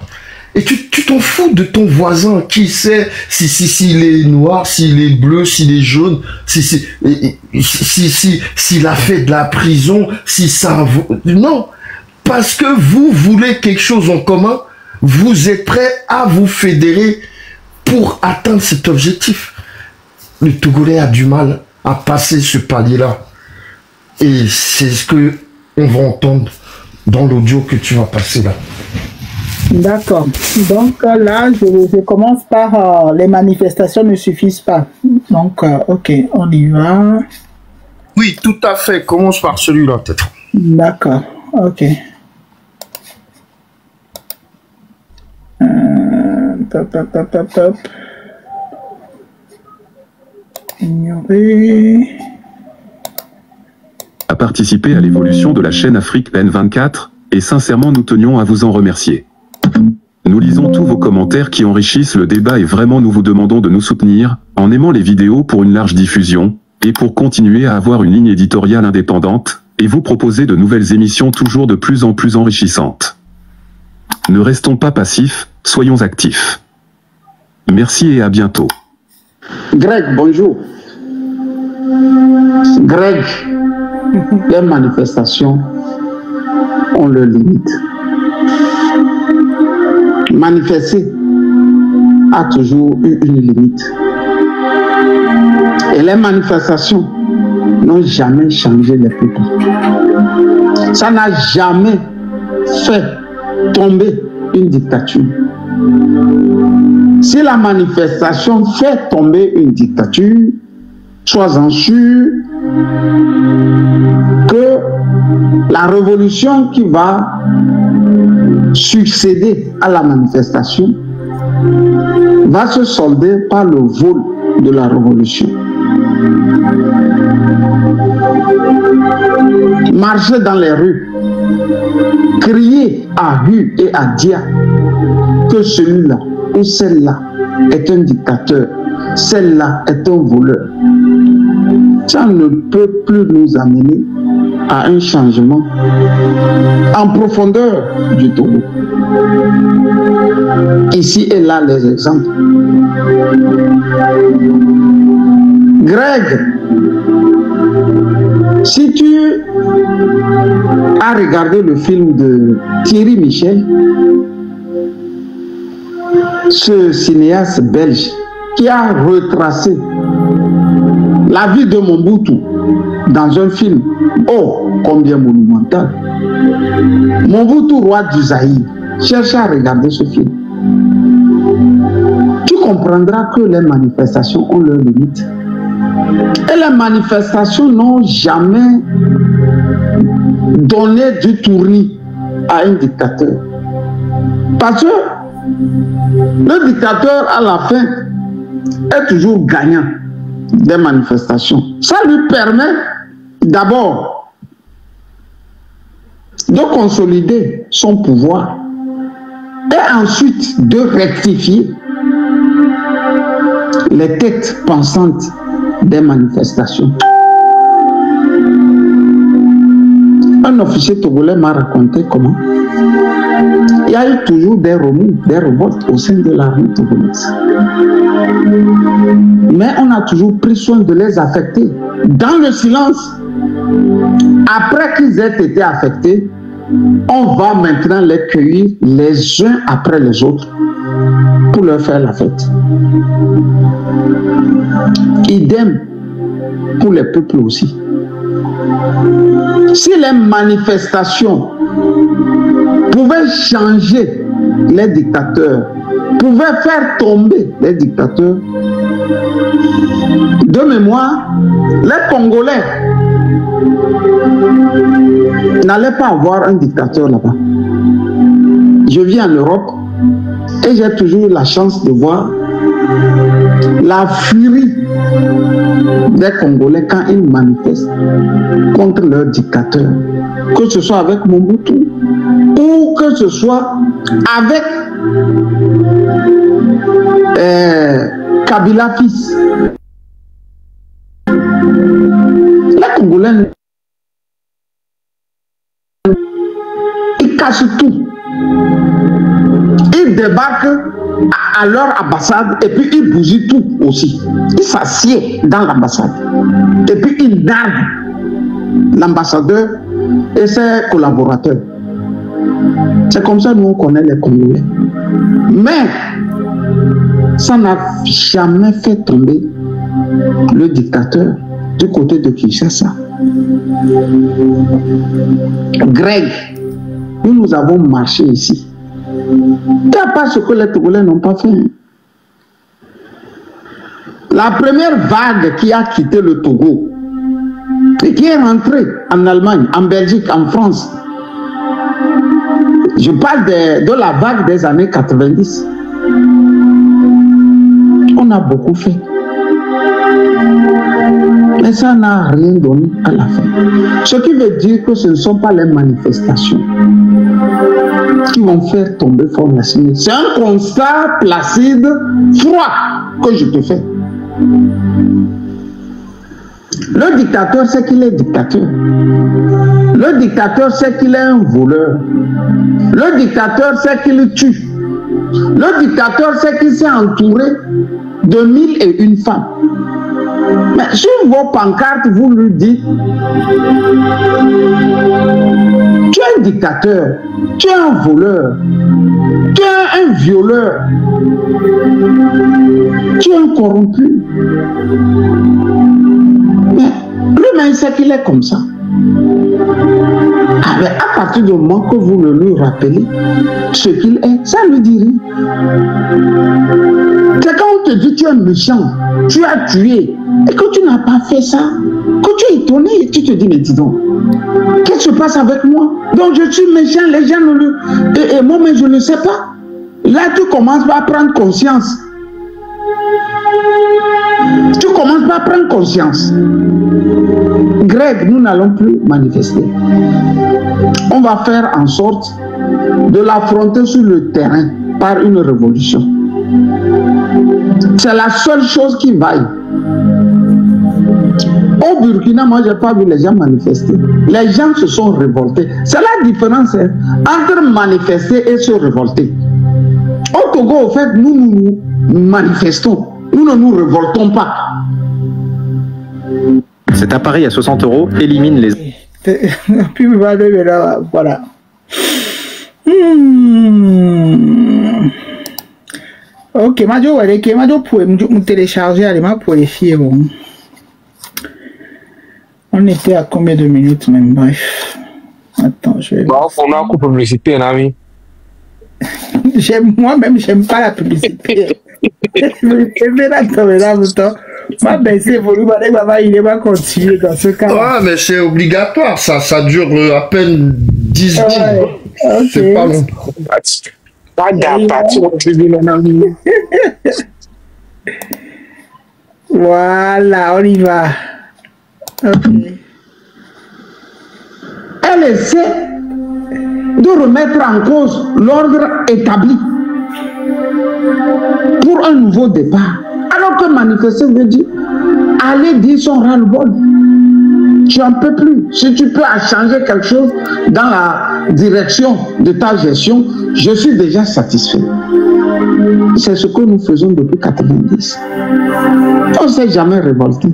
Speaker 8: Et tu t'en fous de ton voisin, qui sait s'il est noir, s'il est bleu, s'il est jaune, s'il a fait de la prison, si ça... Non, parce que vous voulez quelque chose en commun, vous êtes prêt à vous fédérer pour atteindre cet objectif. Le Togolais a du mal à passer ce palier-là. Et c'est ce que on va entendre dans l'audio que tu vas passer là.
Speaker 2: D'accord. Donc là, je commence par les manifestations ne suffisent pas. Donc, ok, on y va.
Speaker 8: Oui, tout à fait. Commence par celui-là, peut-être.
Speaker 2: D'accord, ok. Top. Ignorer.
Speaker 9: A participé à l'évolution de la chaîne Afrique N24, et sincèrement nous tenions à vous en remercier. Nous lisons tous vos commentaires qui enrichissent le débat et vraiment nous vous demandons de nous soutenir, en aimant les vidéos pour une large diffusion, et pour continuer à avoir une ligne éditoriale indépendante, et vous proposer de nouvelles émissions toujours de plus en plus enrichissantes. Ne restons pas passifs, soyons actifs. Merci et à bientôt.
Speaker 10: Greg, bonjour. Greg, les manifestations ont leur limite. Manifester a toujours eu une limite. Et les manifestations n'ont jamais changé les peuples. Ça n'a jamais fait tomber une dictature. Si la manifestation fait tomber une dictature, sois-en sûr que la révolution qui va succéder à la manifestation va se solder par le vol de la révolution. Marcher dans les rues, crier à Hu et à Dia que celui-là ou celle-là est un dictateur, celle-là est un voleur. Ça ne peut plus nous amener à un changement en profondeur du Togo. Ici et là les exemples. Greg, si tu as regardé le film de Thierry Michel, ce cinéaste belge qui a retracé la vie de Mobutu dans un film, oh, combien monumental. Mobutu, roi du Zaïre, cherche à regarder ce film. Tu comprendras que les manifestations ont leurs limites. Et les manifestations n'ont jamais donné du tournis à un dictateur. Parce que le dictateur, à la fin, est toujours gagnant des manifestations. Ça lui permet d'abord de consolider son pouvoir et ensuite de rectifier les têtes pensantes des manifestations. Un officier togolais m'a raconté comment il y a eu toujours des remous, des révoltes au sein de l'armée togolaise. Mais on a toujours pris soin de les affecter dans le silence. Après qu'ils aient été affectés, on va maintenant les cueillir les uns après les autres pour leur faire la fête. Idem pour les peuples aussi. Si les manifestations pouvaient changer les dictateurs, pouvaient faire tomber les dictateurs, de mémoire, les Congolais n'allaient pas avoir un dictateur là-bas. Je vis en Europe et j'ai toujours eu la chance de voir la furie des Congolais quand ils manifestent contre leur dictateur, que ce soit avec Mobutu ou que ce soit avec Kabila fils. Les Congolais, ils cassent tout. Ils débarquent à leur ambassade et puis ils bousillent tout aussi. Ils s'assiedent dans l'ambassade et puis ils narguent l'ambassadeur et ses collaborateurs. C'est comme ça que nous on connaît les Congolais. Mais ça n'a jamais fait tomber le dictateur du côté de Kinshasa. Greg, nous avons marché ici. Il n'y a pas ce que les Togolais n'ont pas fait. La première vague qui a quitté le Togo et qui est rentrée en Allemagne, en Belgique, en France, je parle de la vague des années 90. On a beaucoup fait. Mais ça n'a rien donné à la fin. Ce qui veut dire que ce ne sont pas les manifestations qui vont faire tomber Faure Gnassingbé. C'est un constat placide, froid, que je te fais. Le dictateur sait qu'il est dictateur. Le dictateur sait qu'il est un voleur. Le dictateur sait qu'il tue. Le dictateur sait qu'il s'est entouré de 1001 femmes. Mais sur vos pancartes, vous lui dites: tu es un dictateur, tu es un voleur, tu es un violeur, tu es un corrompu. Mais lui-même sait qu'il est comme ça. Mais à partir du moment que vous le lui rappelez ce qu'il est, ça lui dit rien. C'est quand on te dit tu es méchant, tu as tué, et que tu n'as pas fait ça, que tu es étonné et tu te dis, mais dis donc, qu'est-ce qui se passe avec moi? Donc je suis méchant, les gens ne le... Et moi, mais je ne sais pas. Là, tu commences à prendre conscience. Tu commences à prendre conscience. Greg, nous n'allons plus manifester. On va faire en sorte de l'affronter sur le terrain par une révolution. C'est la seule chose qui vaille. Au Burkina, moi, je n'ai pas vu les gens manifester. Les gens se sont révoltés. C'est la différence entre manifester et se révolter. Au Togo, au fait, nous manifestons. Nous ne nous révoltons pas.
Speaker 11: Cet appareil à 60 € élimine les...
Speaker 2: Voilà. Ok, Majo pour me télécharger, allez, pour les filles. Bon. On était à combien de minutes même? Bref. Attends, je vais...
Speaker 3: Bon, on a un coup de publicité, un ami.
Speaker 2: Moi-même, j'aime pas la publicité. Ma baisse évolue, il va continuer dans ce cas.
Speaker 8: Ouais, mais c'est obligatoire, ça dure à peine 10 minutes.
Speaker 2: Okay.
Speaker 8: C'est pas long.
Speaker 2: Voilà, on y va. Okay.
Speaker 10: Elle essaie de remettre en cause l'ordre établi pour un nouveau départ. Alors que manifester veut dire aller dire son ras-le-bol. Tu n'en peux plus. Si tu peux changer quelque chose dans la direction de ta gestion, je suis déjà satisfait. C'est ce que nous faisons depuis 90. On ne s'est jamais révolté.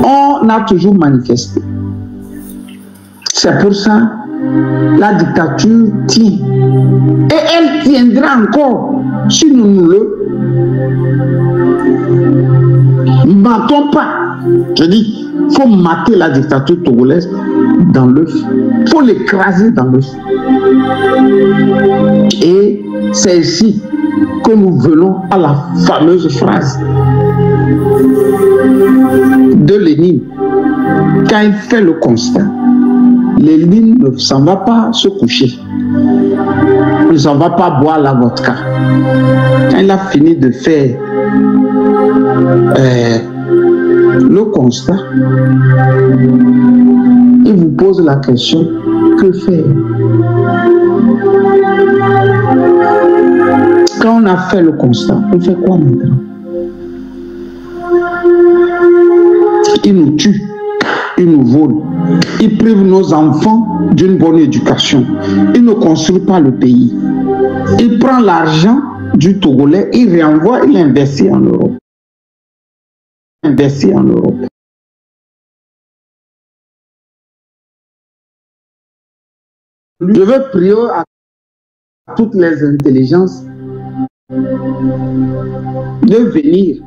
Speaker 10: On a toujours manifesté. C'est pour ça la dictature tient. Et elle tiendra encore si nous ne le matons pas. Je dis, il faut mater la dictature togolaise dans l'œuf. Il faut l'écraser dans l'œuf. Et c'est ici que nous venons à la fameuse phrase de Lénine. Quand il fait le constat, Lénine ne s'en va pas se coucher. Il ne s'en va pas boire la vodka. Quand il a fini de faire le constat, il vous pose la question, que faire? Quand on a fait le constat, on fait quoi maintenant? Il nous tue, il nous vole, il prive nos enfants d'une bonne éducation, il ne construit pas le pays, il prend l'argent du Togolais, il réenvoie, il investit en Europe. Investit en Europe. Je veux prier à toutes les intelligences de venir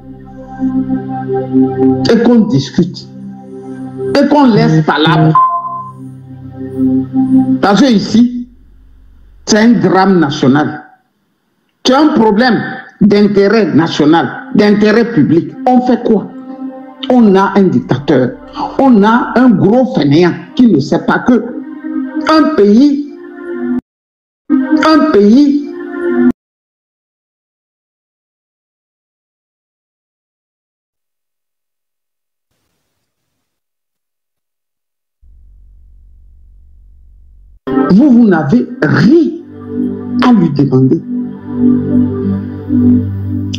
Speaker 10: et qu'on discute et qu'on laisse palabre. Parce que ici, c'est un drame national. C'est un problème d'intérêt national, d'intérêt public. On fait quoi? On a un dictateur, on a un gros fainéant qui ne sait pas que un pays vous n'avez rien à lui demander.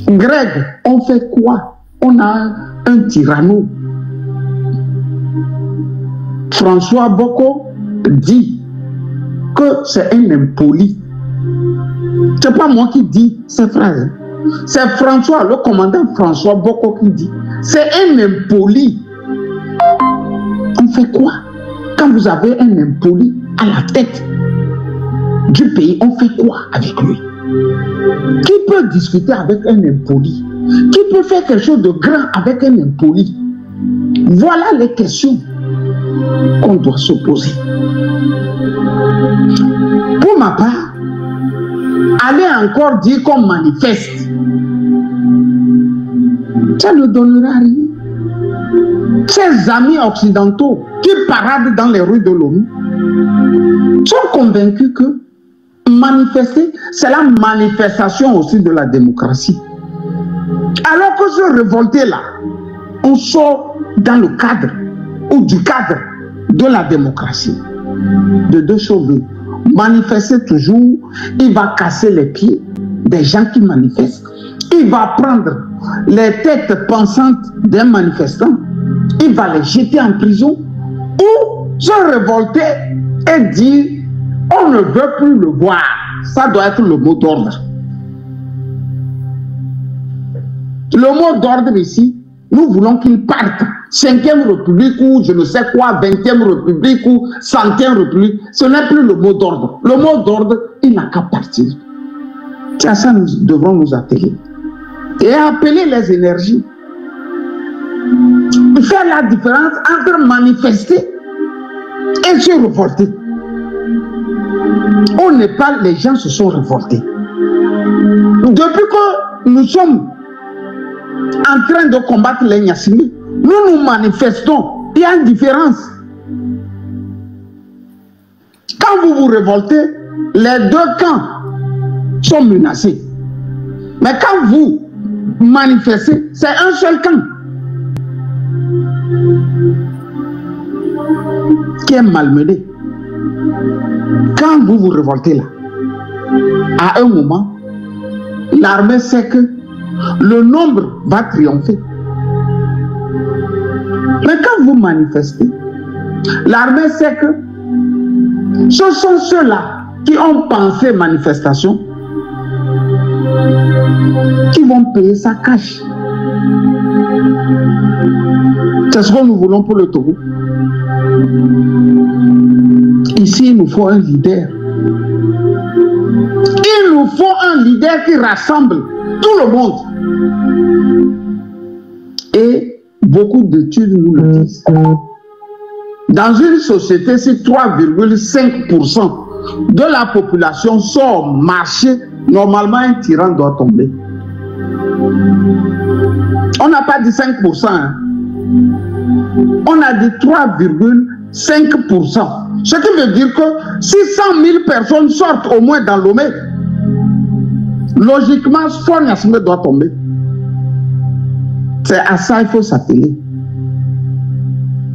Speaker 10: Greg, on fait quoi? On a un tyranno. François Boko dit que c'est un impoli. C'est pas moi qui dis ces phrases. C'est François, le commandant François Boko qui dit c'est un impoli. On fait quoi? Quand vous avez un impoli à la tête du pays, on fait quoi avec lui? Qui peut discuter avec un impoli? Qui peut faire quelque chose de grand avec un impoli? Voilà les questions qu'on doit se poser. Pour ma part, aller encore dire qu'on manifeste Ça ne donnera rien. Ces amis occidentaux qui paradent dans les rues de l'ONU sont convaincus que manifester, c'est la manifestation aussi de la démocratie. Alors que ce révolté-là, on sort dans le cadre ou du cadre de la démocratie. De deux choses. Manifester toujours, il va casser les pieds des gens qui manifestent. Il va prendre les têtes pensantes des manifestants. Il va les jeter en prison ou se révolter et dire on ne veut plus le voir. Ça doit être le mot d'ordre. Le mot d'ordre ici, nous voulons qu'il parte. 5e République ou je ne sais quoi, 20e République ou 100e République, ce n'est plus le mot d'ordre. Le mot d'ordre, il n'a qu'à partir. C'est à ça que nous devrons nous atteler. Et appeler les énergies. Faire la différence entre manifester et se révolter. Au Népal, les gens se sont révoltés. Depuis que nous sommes en train de combattre les Nyassimi, nous manifestons. Il y a une différence. Quand vous vous révoltez, les deux camps sont menacés. Mais quand vous manifestez, c'est un seul camp qui est malmené. Quand vous vous révoltez là, à un moment, l'armée sait que le nombre va triompher. Mais quand vous manifestez, l'armée sait que ce sont ceux-là qui ont pensé manifestation qui vont payer sa cash. C'est ce que nous voulons pour le Togo. Ici, il nous faut un leader. Il nous faut un leader qui rassemble tout le monde. Et beaucoup d'études nous le disent. Dans une société, si 3,5% de la population sort marcher, normalement un tyran doit tomber. On n'a pas dit 5%. Hein. On a dit 3,5%. Ce qui veut dire que si 100 000 personnes sortent au moins dans Lomé, logiquement, Fort Nyassime doit tomber. C'est à ça qu'il faut s'atteler.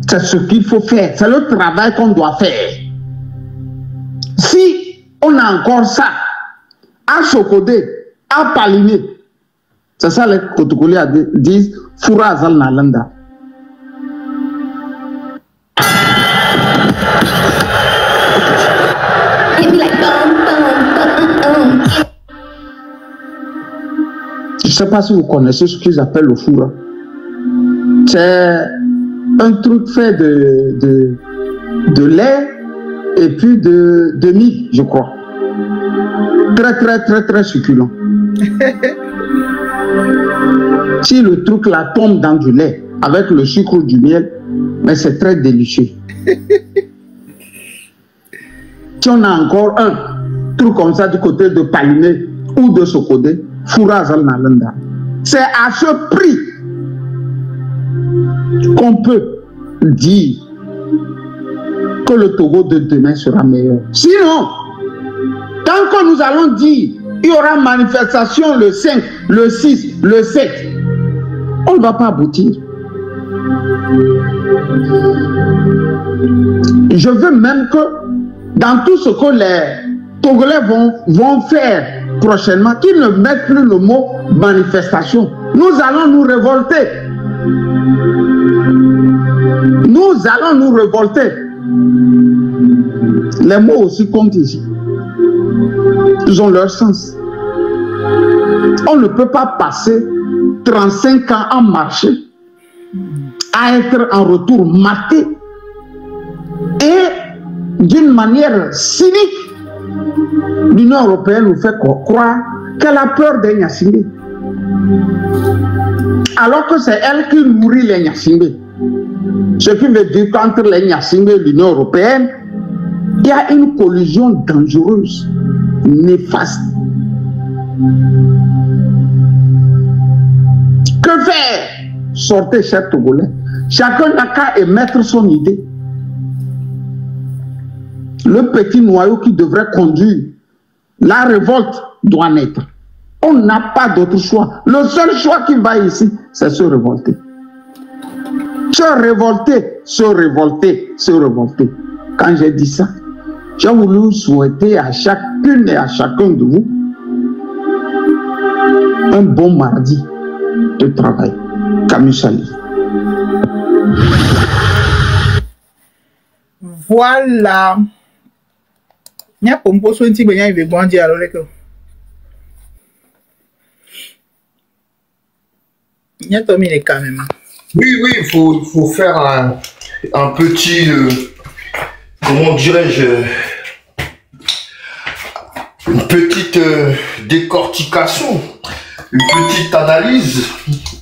Speaker 10: C'est ce qu'il faut faire. C'est le travail qu'on doit faire. Si on a encore ça, à Sokodé, à Paliné, c'est ça les Kotokoli disent, Foura Azal Nalanda. Je ne sais pas si vous connaissez ce qu'ils appellent le foura. C'est un truc fait de lait et puis de mie, je crois. Très succulent. Si le truc là tombe dans du lait avec le sucre ou du miel, mais c'est très délicieux. Si on a encore un truc comme ça du côté de Paliné ou de Sokodé, c'est à ce prix qu'on peut dire que le Togo de demain sera meilleur. Sinon, tant que nous allons dire il y aura manifestation le 5, le 6, le 7, on ne va pas aboutir. Je veux même que dans tout ce que les Togolais vont faire prochainement, qu'ils ne mettent plus le mot manifestation. Nous allons nous révolter. Nous allons nous révolter. Les mots aussi comptent ici. Ils ont leur sens. On ne peut pas passer 35 ans en marché à être en retour maté et d'une manière cynique. L'Union européenne nous fait croire qu'elle a peur des Nyassingé. Alors que c'est elle qui nourrit les Nyassingé. Ce qui veut dire qu'entre les Nyassingé et l'Union européenne, il y a une collision dangereuse, néfaste. Que faire? sortez, chers Togolais. Chacun n'a qu'à émettre son idée. Le petit noyau qui devrait conduire la révolte doit naître. On n'a pas d'autre choix. Le seul choix qui va ici, c'est se révolter. Se révolter, se révolter, se révolter. Quand j'ai dit ça, j'ai voulu souhaiter à chacune et à chacun de vous un bon mardi de travail. Camus Sali.
Speaker 2: Voilà. Il y a un peu de temps il veut bon dire alors que il y a terminé quand même.
Speaker 8: Oui, il faut faire un petit, comment dirais-je, une petite décortication, une petite analyse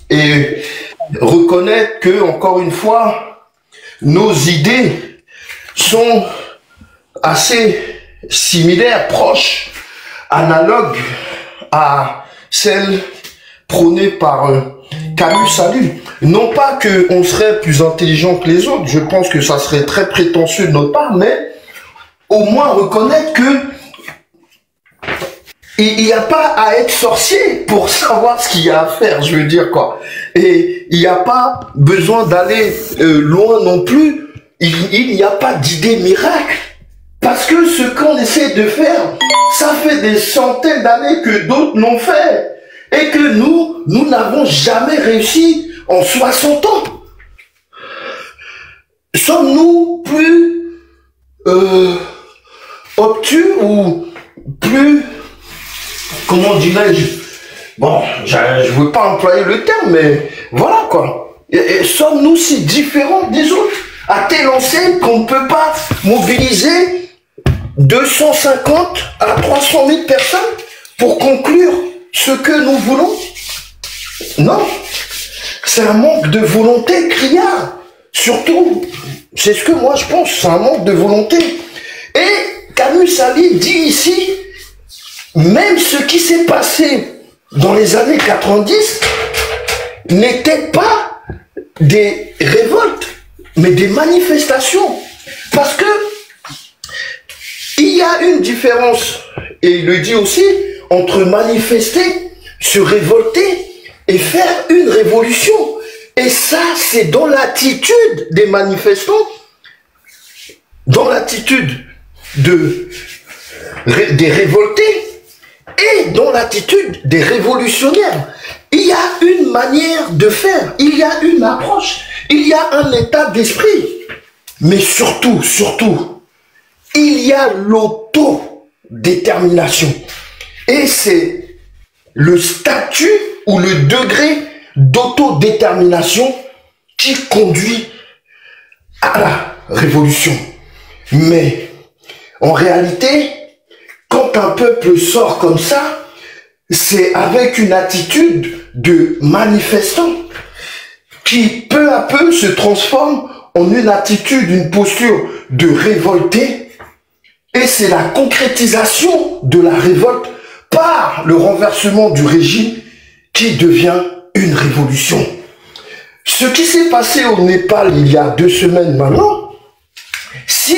Speaker 8: et reconnaître que, encore une fois, nos idées sont assez similaires, proches, analogues à celles prônées par Camus Sali. Non pas qu'on serait plus intelligent que les autres, je pense que ça serait très prétentieux de notre part, mais au moins reconnaître que il n'y a pas à être sorcier pour savoir ce qu'il y a à faire, je veux dire quoi. Et il n'y a pas besoin d'aller loin non plus, il n'y a pas d'idée miracle. Parce que ce qu'on essaie de faire, ça fait des centaines d'années que d'autres l'ont fait. Et que nous n'avons jamais réussi en 60 ans. Sommes-nous plus obtus ou plus, comment dirais-je, bon, je ne veux pas employer le terme, mais voilà quoi. Sommes-nous si différents des autres, à telle enseigne qu'on ne peut pas mobiliser 250 à 300 000 personnes pour conclure ce que nous voulons? Non, c'est un manque de volonté criard. Surtout, c'est ce que moi je pense, c'est un manque de volonté. Et Camus Sali dit ici, même ce qui s'est passé dans les années 90 n'était pas des révoltes, mais des manifestations. Parce que il y a une différence, et il le dit aussi, entre manifester, se révolter et faire une révolution. Et ça, c'est dans l'attitude des manifestants, dans l'attitude des révoltés et dans l'attitude des révolutionnaires. Il y a une manière de faire, il y a une approche, il y a un état d'esprit. Mais surtout, il y a l'autodétermination. Et c'est le statut ou le degré d'autodétermination qui conduit à la révolution. Mais en réalité, quand un peuple sort comme ça, c'est avec une attitude de manifestant qui peu à peu se transforme en une attitude, une posture de révolté. Et c'est la concrétisation de la révolte par le renversement du régime qui devient une révolution. Ce qui s'est passé au Népal il y a 2 semaines maintenant, si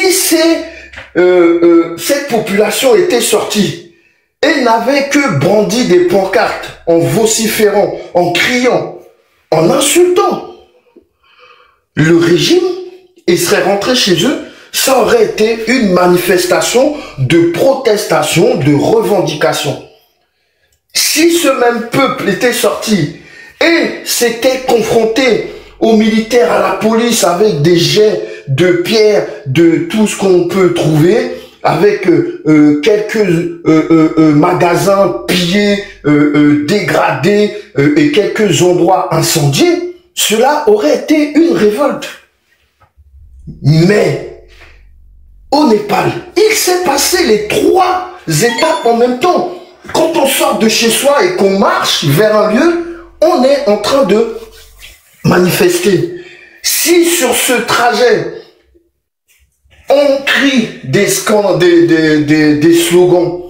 Speaker 8: cette population était sortie et n'avait que brandi des pancartes en vociférant, en criant, en insultant le régime et serait rentré chez eux, ça aurait été une manifestation de protestation, de revendication. Si ce même peuple était sorti et s'était confronté aux militaires, à la police, avec des jets de pierre, de tout ce qu'on peut trouver, avec quelques magasins pillés, dégradés et quelques endroits incendiés, cela aurait été une révolte. Mais au Népal, il s'est passé les 3 étapes en même temps. Quand on sort de chez soi et qu'on marche vers un lieu, on est en train de manifester. Si sur ce trajet, on crie des slogans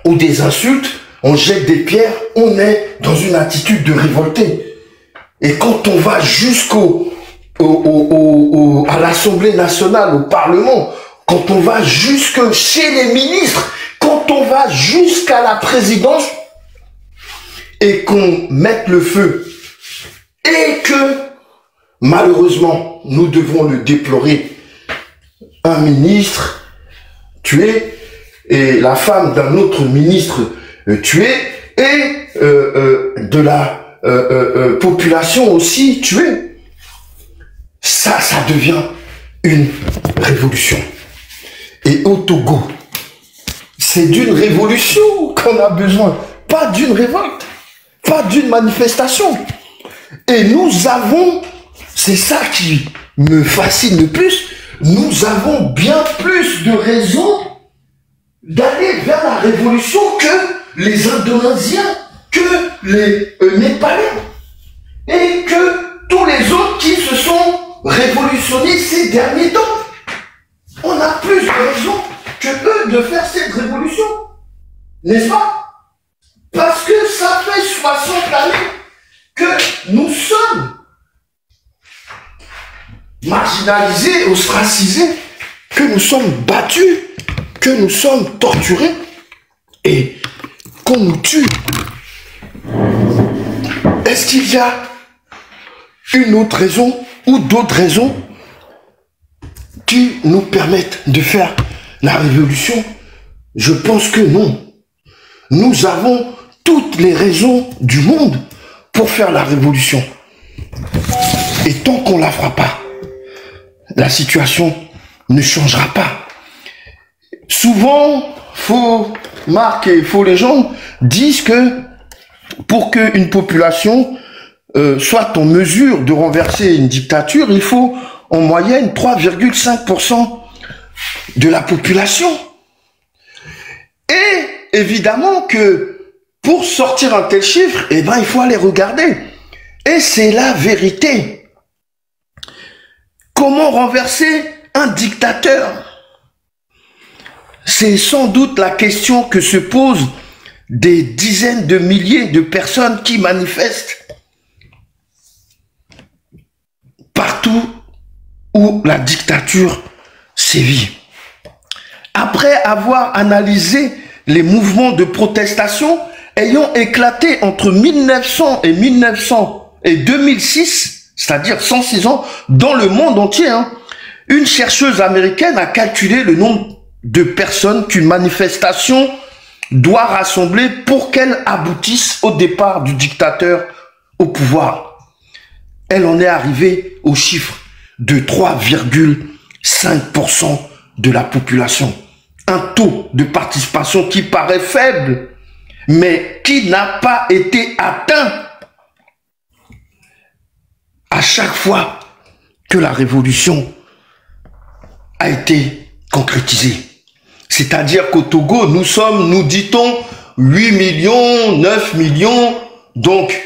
Speaker 8: ou des insultes, on jette des pierres, on est dans une attitude de révolté. Et quand on va à l'Assemblée nationale, au Parlement, quand on va jusque chez les ministres, quand on va jusqu'à la présidence, et qu'on mette le feu, et que, malheureusement, nous devons le déplorer, un ministre tué, et la femme d'un autre ministre tuée, et de la population aussi tuée, ça devient une révolution. Et au Togo, c'est d'une révolution qu'on a besoin, pas d'une révolte, pas d'une manifestation. Et nous avons, c'est ça qui me fascine le plus, nous avons bien plus de raisons d'aller vers la révolution que les Indonésiens, que les Népalais, et que tous les autres qui se sont révolutionnés ces derniers temps. On a plus de raisons que eux de faire cette révolution, n'est-ce pas? Parce que ça fait 60 années que nous sommes marginalisés, ostracisés, que nous sommes battus, que nous sommes torturés et qu'on nous tue. Est-ce qu'il y a une autre raison ou d'autres raisons qui nous permettent de faire la révolution? Je pense que non. Nous avons toutes les raisons du monde pour faire la révolution. Et tant qu'on ne la fera pas, la situation ne changera pas. Souvent, Marc et les gens disent que pour qu'une population soit en mesure de renverser une dictature, il faut en moyenne 3,5% de la population. Et évidemment que pour sortir un tel chiffre, eh ben, il faut aller regarder. Et c'est la vérité. Comment renverser un dictateur? C'est sans doute la question que se posent des dizaines de milliers de personnes qui manifestent partout où la dictature sévit. Après avoir analysé les mouvements de protestation ayant éclaté entre 1900 et 2006, c'est-à-dire 106 ans, dans le monde entier, une chercheuse américaine a calculé le nombre de personnes qu'une manifestation doit rassembler pour qu'elle aboutisse au départ du dictateur au pouvoir. Elle en est arrivée au chiffre de 3,5% de la population. Un taux de participation qui paraît faible, mais qui n'a pas été atteint à chaque fois que la révolution a été concrétisée. C'est-à-dire qu'au Togo, nous sommes, nous dit-on, 8 millions, 9 millions. Donc,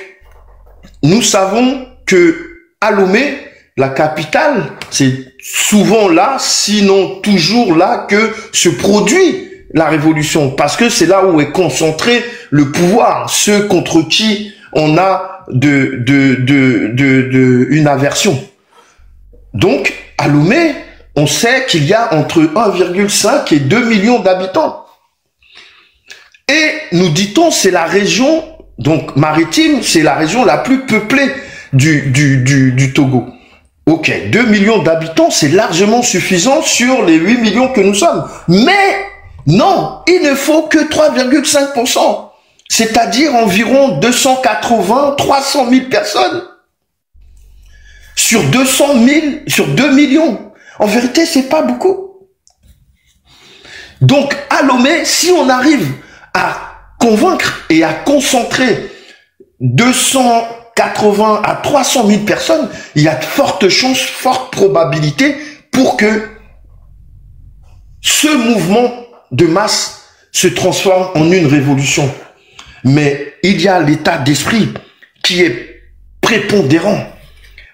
Speaker 8: nous savons que à Lomé, la capitale, c'est souvent là, sinon toujours là, que se produit la révolution. Parce que c'est là où est concentré le pouvoir, ceux contre qui on a une aversion. Donc, à Lomé, on sait qu'il y a entre 1,5 et 2 millions d'habitants. Et nous dit-on, c'est la région, donc maritime, c'est la région la plus peuplée du Togo. Ok, 2 millions d'habitants, c'est largement suffisant sur les 8 millions que nous sommes. Mais non, il ne faut que 3,5%. C'est-à-dire environ 280, 300 000 personnes sur 200 000, sur 2 millions. En vérité, c'est pas beaucoup. Donc, à Lomé, si on arrive à convaincre et à concentrer 280 à 300 000 personnes, il y a de fortes chances, fortes probabilités pour que ce mouvement de masse se transforme en une révolution. Mais il y a l'état d'esprit qui est prépondérant.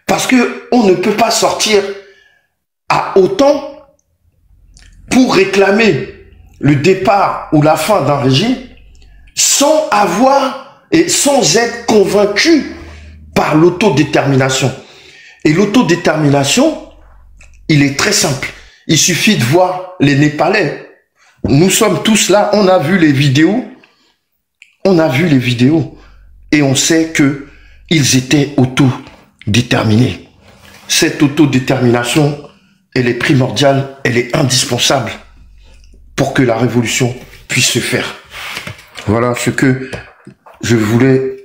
Speaker 8: Parce que on ne peut pas sortir à autant pour réclamer le départ ou la fin d'un régime sans avoir et sans être convaincu par l'autodétermination. Et l'autodétermination, il est très simple. Il suffit de voir les Népalais. Nous sommes tous là, on a vu les vidéos. On a vu les vidéos. Et on sait que ils étaient autodéterminés. Cette autodétermination, elle est primordiale, elle est indispensable pour que la révolution puisse se faire. Voilà ce que je voulais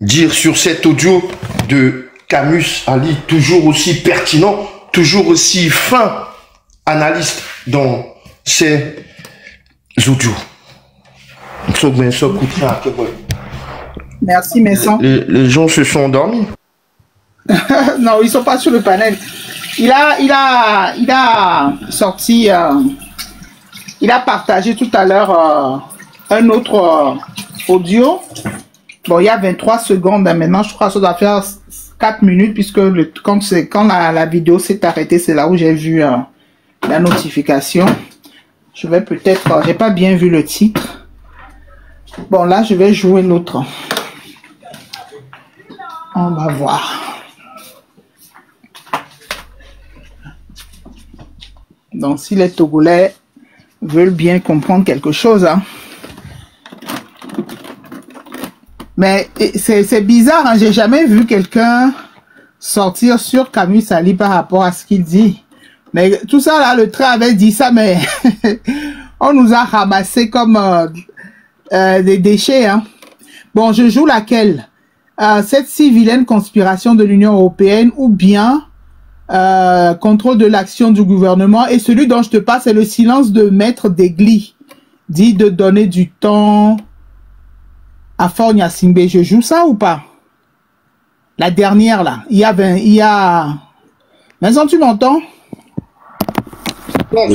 Speaker 8: dire sur cet audio de Camus Ali, toujours aussi pertinent, toujours aussi fin analyste dans ces audios.
Speaker 2: Merci, Messon.
Speaker 8: Les gens se sont endormis.
Speaker 2: Non, ils sont pas sur le panel. Il a sorti, il a partagé tout à l'heure un autre audio. Bon, il y a 23 secondes. Maintenant, je crois que ça doit faire 4 minutes puisque quand la vidéo s'est arrêtée, c'est là où j'ai vu la notification. Je vais peut-être, j'ai pas bien vu le titre. Bon, là, je vais jouer l'autre. On va voir. Donc, si les Togolais veulent bien comprendre quelque chose, hein. Mais c'est bizarre, hein, j'ai jamais vu quelqu'un sortir sur Camus Ali par rapport à ce qu'il dit. Mais tout ça, là, le train avait dit ça, mais on nous a ramassé comme des déchets. Hein. Bon, je joue laquelle? Cette si vilaine conspiration de l'Union européenne ou bien contrôle de l'action du gouvernement. Et celui dont je te parle, c'est le silence de Maître Degli. Dit de donner du temps à Faure Gnassingbé. Je joue ça ou pas? La dernière, là. Il y a... Vincent, tu m'entends?
Speaker 8: Non,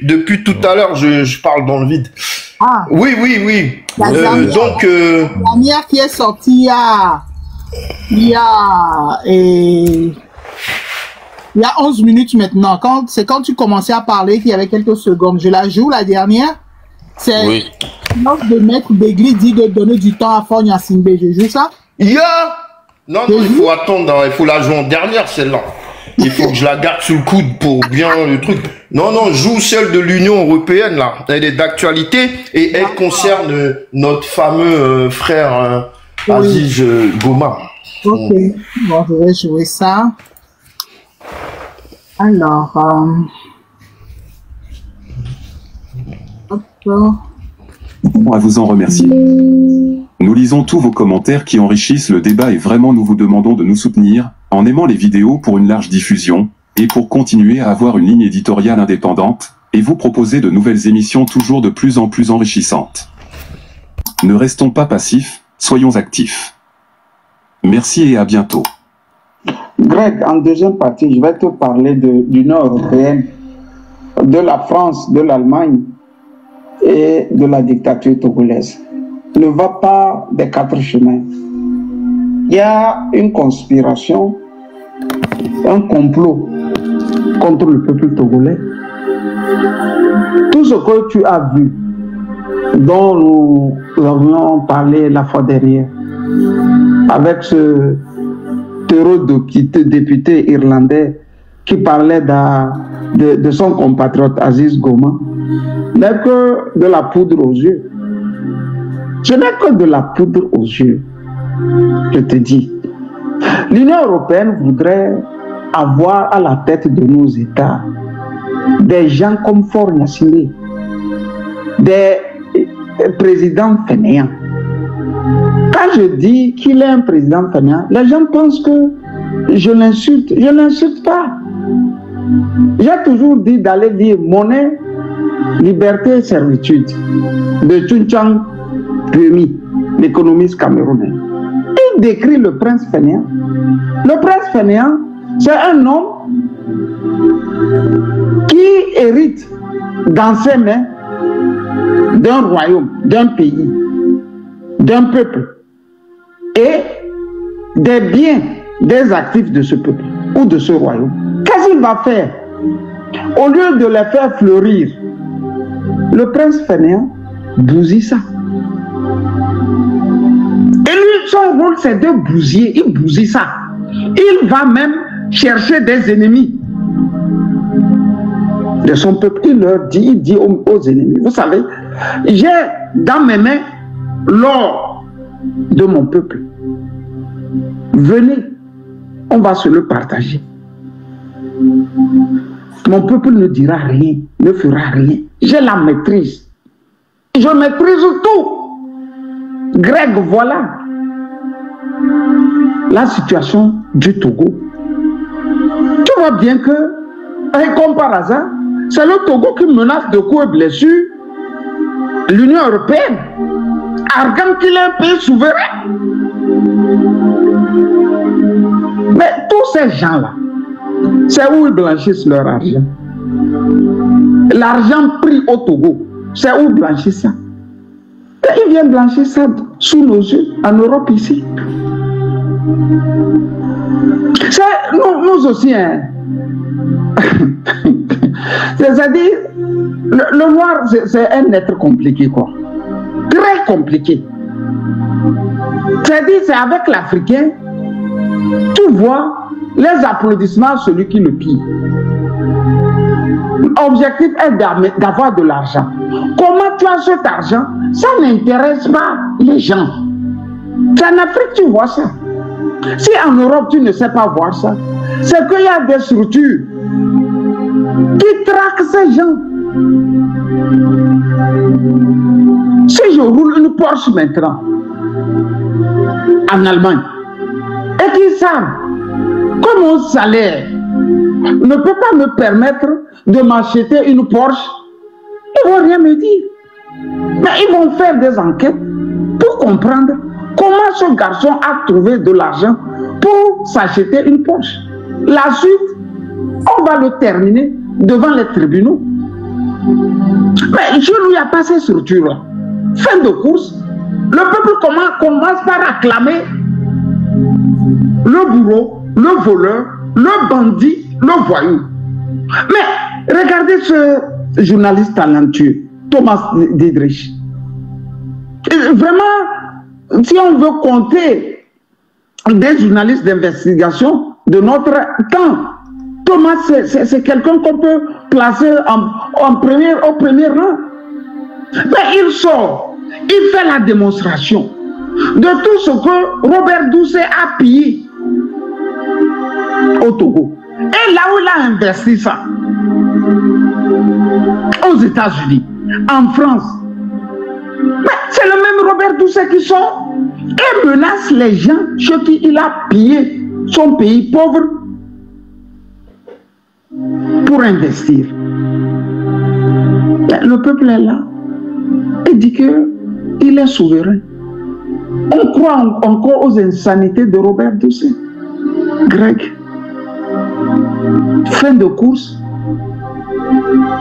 Speaker 8: depuis tout à l'heure, je parle dans le vide. Ah. Oui.
Speaker 2: La dernière qui est sortie il y a 11 minutes maintenant. C'est quand tu commençais à parler qu'il y avait quelques secondes. Je la joue, la dernière. C'est de Maître Degli dit de donner du temps à Faure Gnassingbé. Je joue ça?
Speaker 8: Non, il faut attendre. Il faut la jouer en dernière, celle-là. Il faut que je la garde sous le coude pour bien le truc. Non, joue celle de l'Union européenne, là. Elle est d'actualité et elle concerne notre fameux frère Aziz Goma.
Speaker 2: Ok. Bon, je vais jouer ça. Alors...
Speaker 9: À vous en remercier. Nous lisons tous vos commentaires qui enrichissent le débat et vraiment nous vous demandons de nous soutenir en aimant les vidéos pour une large diffusion et pour continuer à avoir une ligne éditoriale indépendante et vous proposer de nouvelles émissions toujours de plus en plus enrichissantes. Ne restons pas passifs, soyons actifs. Merci et à bientôt.
Speaker 10: Greg, en deuxième partie, je vais te parler de l'Union européenne, de la France, de l'Allemagne et de la dictature togolaise. Ne va pas des quatre chemins. Il y a une conspiration, un complot contre le peuple togolais. Tout ce que tu as vu, dont nous avions parlé la fois dernière, avec ce député irlandais qui parlait de son compatriote Aziz Goma, n'est que de la poudre aux yeux. Ce n'est que de la poudre aux yeux. Je te dis, l'Union européenne voudrait avoir à la tête de nos États des gens comme Faure Gnassingbé, des présidents fainéants. Quand je dis qu'il est un président fainéant, les gens pensent que je l'insulte. Je ne l'insulte pas. J'ai toujours dit d'aller lire Monnaie, Liberté et Servitude de Chunchang Pumi, l'économiste camerounais. Il décrit le prince fainéant. Le prince fainéant, c'est un homme qui hérite dans ses mains d'un royaume, d'un pays, d'un peuple et des biens, des actifs de ce peuple ou de ce royaume. Qu'est-ce qu'il va faire? Au lieu de les faire fleurir, le prince fainéant bousille ça. Et lui son rôle, c'est de bousiller. Il bousille ça. Il va même chercher des ennemis de son peuple. Il leur dit, il dit aux ennemis, vous savez, j'ai dans mes mains l'or de mon peuple. Venez, on va se le partager. Mon peuple ne dira rien, ne fera rien. J'ai la maîtrise. Je maîtrise tout. Greg, voilà la situation du Togo. Tu vois bien que, comme par hasard, c'est le Togo qui menace de coups et blessures l'Union européenne, arguant qu'il est un pays souverain. Mais tous ces gens-là, c'est où ils blanchissent leur argent. L'argent pris au Togo, c'est où ils blanchissent ça. Et ils viennent blanchir ça sous nos yeux, en Europe ici. Nous aussi, hein. C'est-à-dire, le noir, c'est un être compliqué, quoi. Très compliqué. C'est-à-dire, c'est avec l'Africain, tu vois les applaudissements à celui qui le pille. L'objectif est d'avoir de l'argent. Comment tu as cet argent? Ça n'intéresse pas les gens. C'est en Afrique tu vois ça. Si en Europe tu ne sais pas voir ça, c'est qu'il y a des structures qui traquent ces gens. Si je roule une Porsche maintenant en Allemagne et qu'ils savent que mon salaire ne peut pas me permettre de m'acheter une Porsche, ils ne vont rien me dire. Mais ils vont faire des enquêtes pour comprendre comment ce garçon a trouvé de l'argent pour s'acheter une Porsche. La suite, on va le terminer devant les tribunaux. Mais chez nous, il n'y a pas ces structures-là. Fin de course, le peuple commence par acclamer le bourreau, le voleur, le bandit, le voyou. Mais regardez ce journaliste talentueux, Thomas Diedrich. Vraiment, si on veut compter des journalistes d'investigation de notre temps, Thomas, c'est quelqu'un qu'on peut placer au premier rang. Mais il sort, il fait la démonstration de tout ce que Robert Doucet a pillé au Togo. Et là où il a investi ça, aux États-Unis, en France, c'est le même Robert Doucet qui sort et menace les gens chez qui il a pillé son pays pauvre pour investir. Le peuple est là et dit qu'il est souverain. On croit encore aux insanités de Robert Doucet. Greg, fin de course,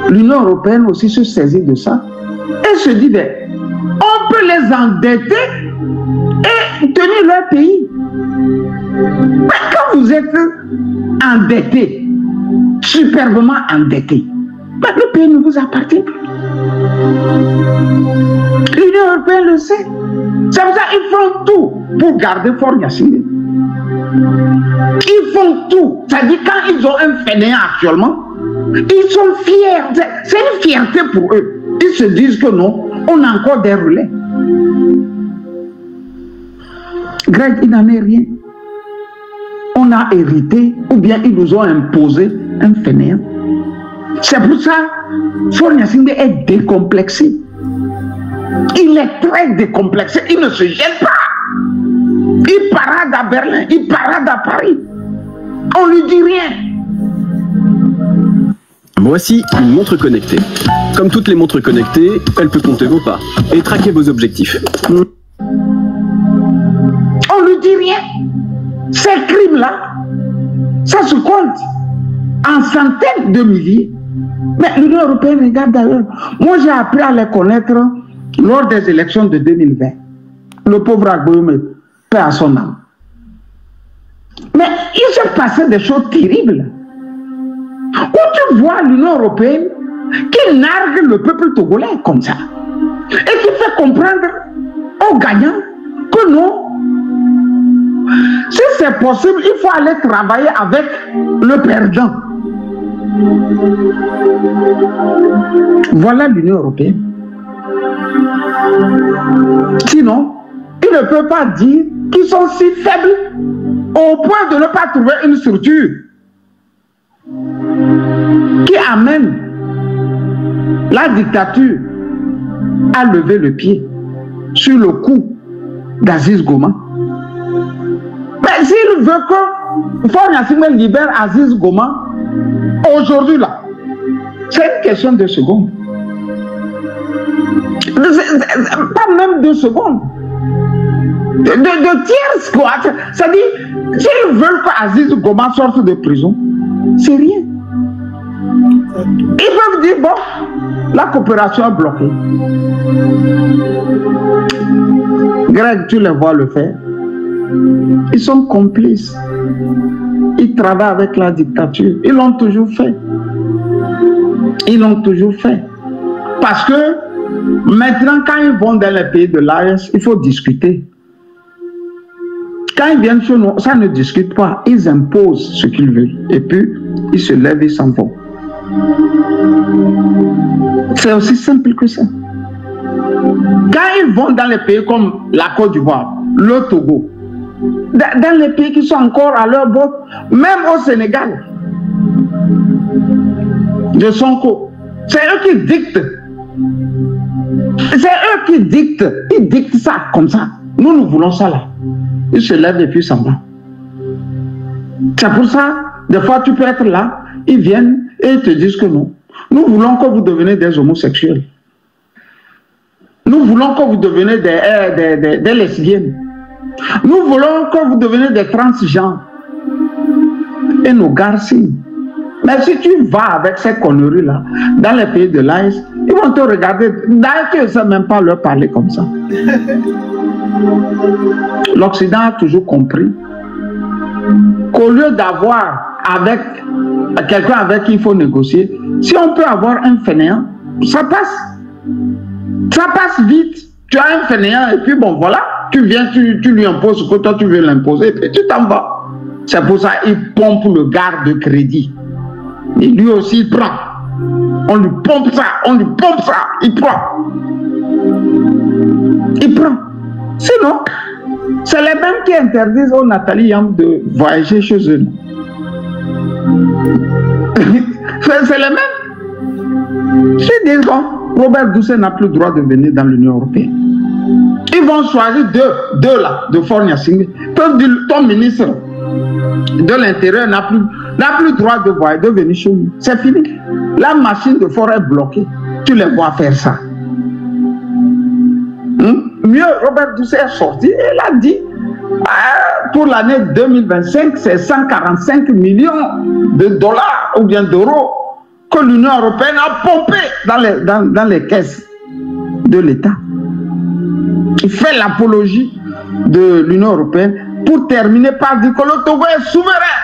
Speaker 10: l'Union européenne aussi se saisit de ça et se dit, on peut les endetter et tenir leur pays. Mais quand vous êtes endetté, superbement endetté, le pays ne vous appartient plus. L'Union européenne le sait. C'est pour ça qu'ils font tout pour garder Faure Gnassingbé. Ils font tout. C'est-à-dire quand ils ont un fainéant actuellement, ils sont fiers. C'est une fierté pour eux. Ils se disent que non, on a encore des relais. Greg, il n'en est rien. On a hérité, ou bien ils nous ont imposé un fainéant. C'est pour ça que Faure Gnassingbé est décomplexé. Il est très décomplexé. Il ne se gêne pas. Il parade à Berlin, il parade à Paris. On lui dit rien.
Speaker 11: Voici une montre connectée. Comme toutes les montres connectées, elle peut compter vos pas et traquer vos objectifs.
Speaker 10: On lui dit rien. Ces crimes-là, ça se compte en centaines de milliers. Mais l'Union européenne regarde d'ailleurs. Moi, j'ai appris à les connaître lors des élections de 2020. Le pauvre Agboyome, paix à son âme. Mais il s'est passé des choses terribles. Où tu vois l'Union européenne qui nargue le peuple togolais comme ça. Et qui fait comprendre aux gagnants que non, c'est possible, il faut aller travailler avec le perdant. Voilà l'Union européenne. Sinon, ils ne peuvent pas dire qu'ils sont si faibles au point de ne pas trouver une structure qui amène la dictature à lever le pied sur le cou d'Aziz Goma. Mais s'il veut que Faure Gnassingbé libère Aziz Goma aujourd'hui là, c'est une question de secondes. Pas même 2 secondes. De tierces quoi. C'est-à-dire, s'ils veulent que Aziz Goma sorte de prison, c'est rien. Ils peuvent dire, bon, la coopération est bloquée. Greg, tu les vois le faire. Ils sont complices. Ils travaillent avec la dictature. Ils l'ont toujours fait. Ils l'ont toujours fait. Parce que maintenant, quand ils vont dans les pays de l'AES, il faut discuter. Quand ils viennent chez nous, ça ne discute pas. Ils imposent ce qu'ils veulent. Et puis, ils se lèvent et s'en vont. C'est aussi simple que ça. Quand ils vont dans les pays comme la Côte d'Ivoire, le Togo, dans les pays qui sont encore à leur bord, même au Sénégal, de Sonko, c'est eux qui dictent. C'est eux qui dictent. Ils dictent ça comme ça. Nous, nous voulons ça là. Ils se lèvent et puis s'en vont. C'est pour ça, des fois tu peux être là, ils viennent et ils te disent que non. Nous voulons que vous deveniez des homosexuels. Nous voulons que vous deveniez des lesbiennes. Nous voulons que vous deveniez des transgenres. Et nos garçons. Mais si tu vas avec ces conneries-là, dans les pays de l'AES, ils vont te regarder. D'ailleurs, tu ne sais même pas leur parler comme ça. L'Occident a toujours compris qu'au lieu d'avoir avec quelqu'un avec qui il faut négocier, si on peut avoir un fainéant, ça passe. Ça passe vite. Tu as un fainéant et puis bon, voilà, tu viens, tu lui imposes ce que toi tu veux l'imposer et puis tu t'en vas. C'est pour ça qu'il pompe le garde de crédit. Et lui aussi, il prend. On lui pompe ça, il prend. Il prend. Sinon, c'est les mêmes qui interdisent aux Nathalie Yam de voyager chez eux. C'est les mêmes. Si disent Robert Doucet n'a plus le droit de venir dans l'Union européenne, ils vont choisir deux là, de Faure Gnassingbé. Ton ministre de l'Intérieur n'a plus le droit de voyager, de venir chez nous. C'est fini. La machine de Faure est bloquée. Tu les vois faire ça. Mieux, Robert Doucet est sorti et il a dit pour l'année 2025, c'est 145 millions de dollars ou bien d'euros que l'Union européenne a pompé dans les caisses de l'État. Il fait l'apologie de l'Union européenne pour terminer par dire que le Togo est souverain.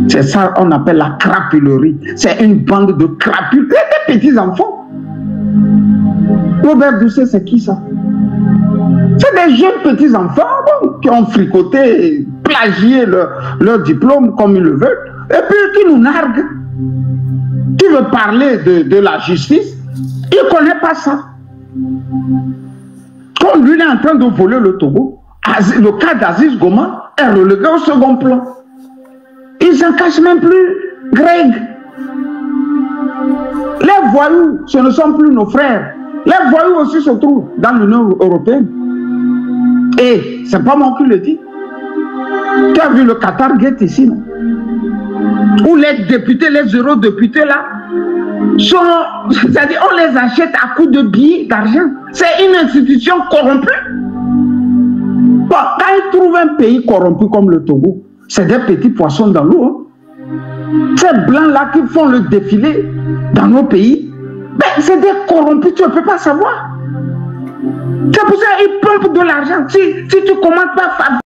Speaker 10: C'est ça qu'on appelle la crapulerie. C'est une bande de crapules. Des petits enfants. Robert Doucet, c'est qui ça? C'est des jeunes petits enfants qui ont fricoté, plagié leur diplôme comme ils le veulent, et puis qui nous narguent. Tu veux parler de la justice? Il ne connaît pas ça. Comme lui il est en train de voler le Togo, le cas d'Aziz Goma est relégué au second plan. Ils s'en cachent même plus, Greg. Les voyous, ce ne sont plus nos frères. Les voyous aussi se trouvent dans l'Union européenne. Et c'est pas moi qui le dis. Tu as vu le Qatar Gate ici, non? Où les députés, les eurodéputés là, c'est-à-dire on les achète à coups de billets d'argent. C'est une institution corrompue. Bon, quand ils trouvent un pays corrompu comme le Togo, c'est des petits poissons dans l'eau. Hein. Ces blancs-là qui font le défilé dans nos pays, ben, c'est des corrompus, tu ne peux pas savoir. C'est pour ça qu'ils pompent de l'argent. Si tu ne commences pas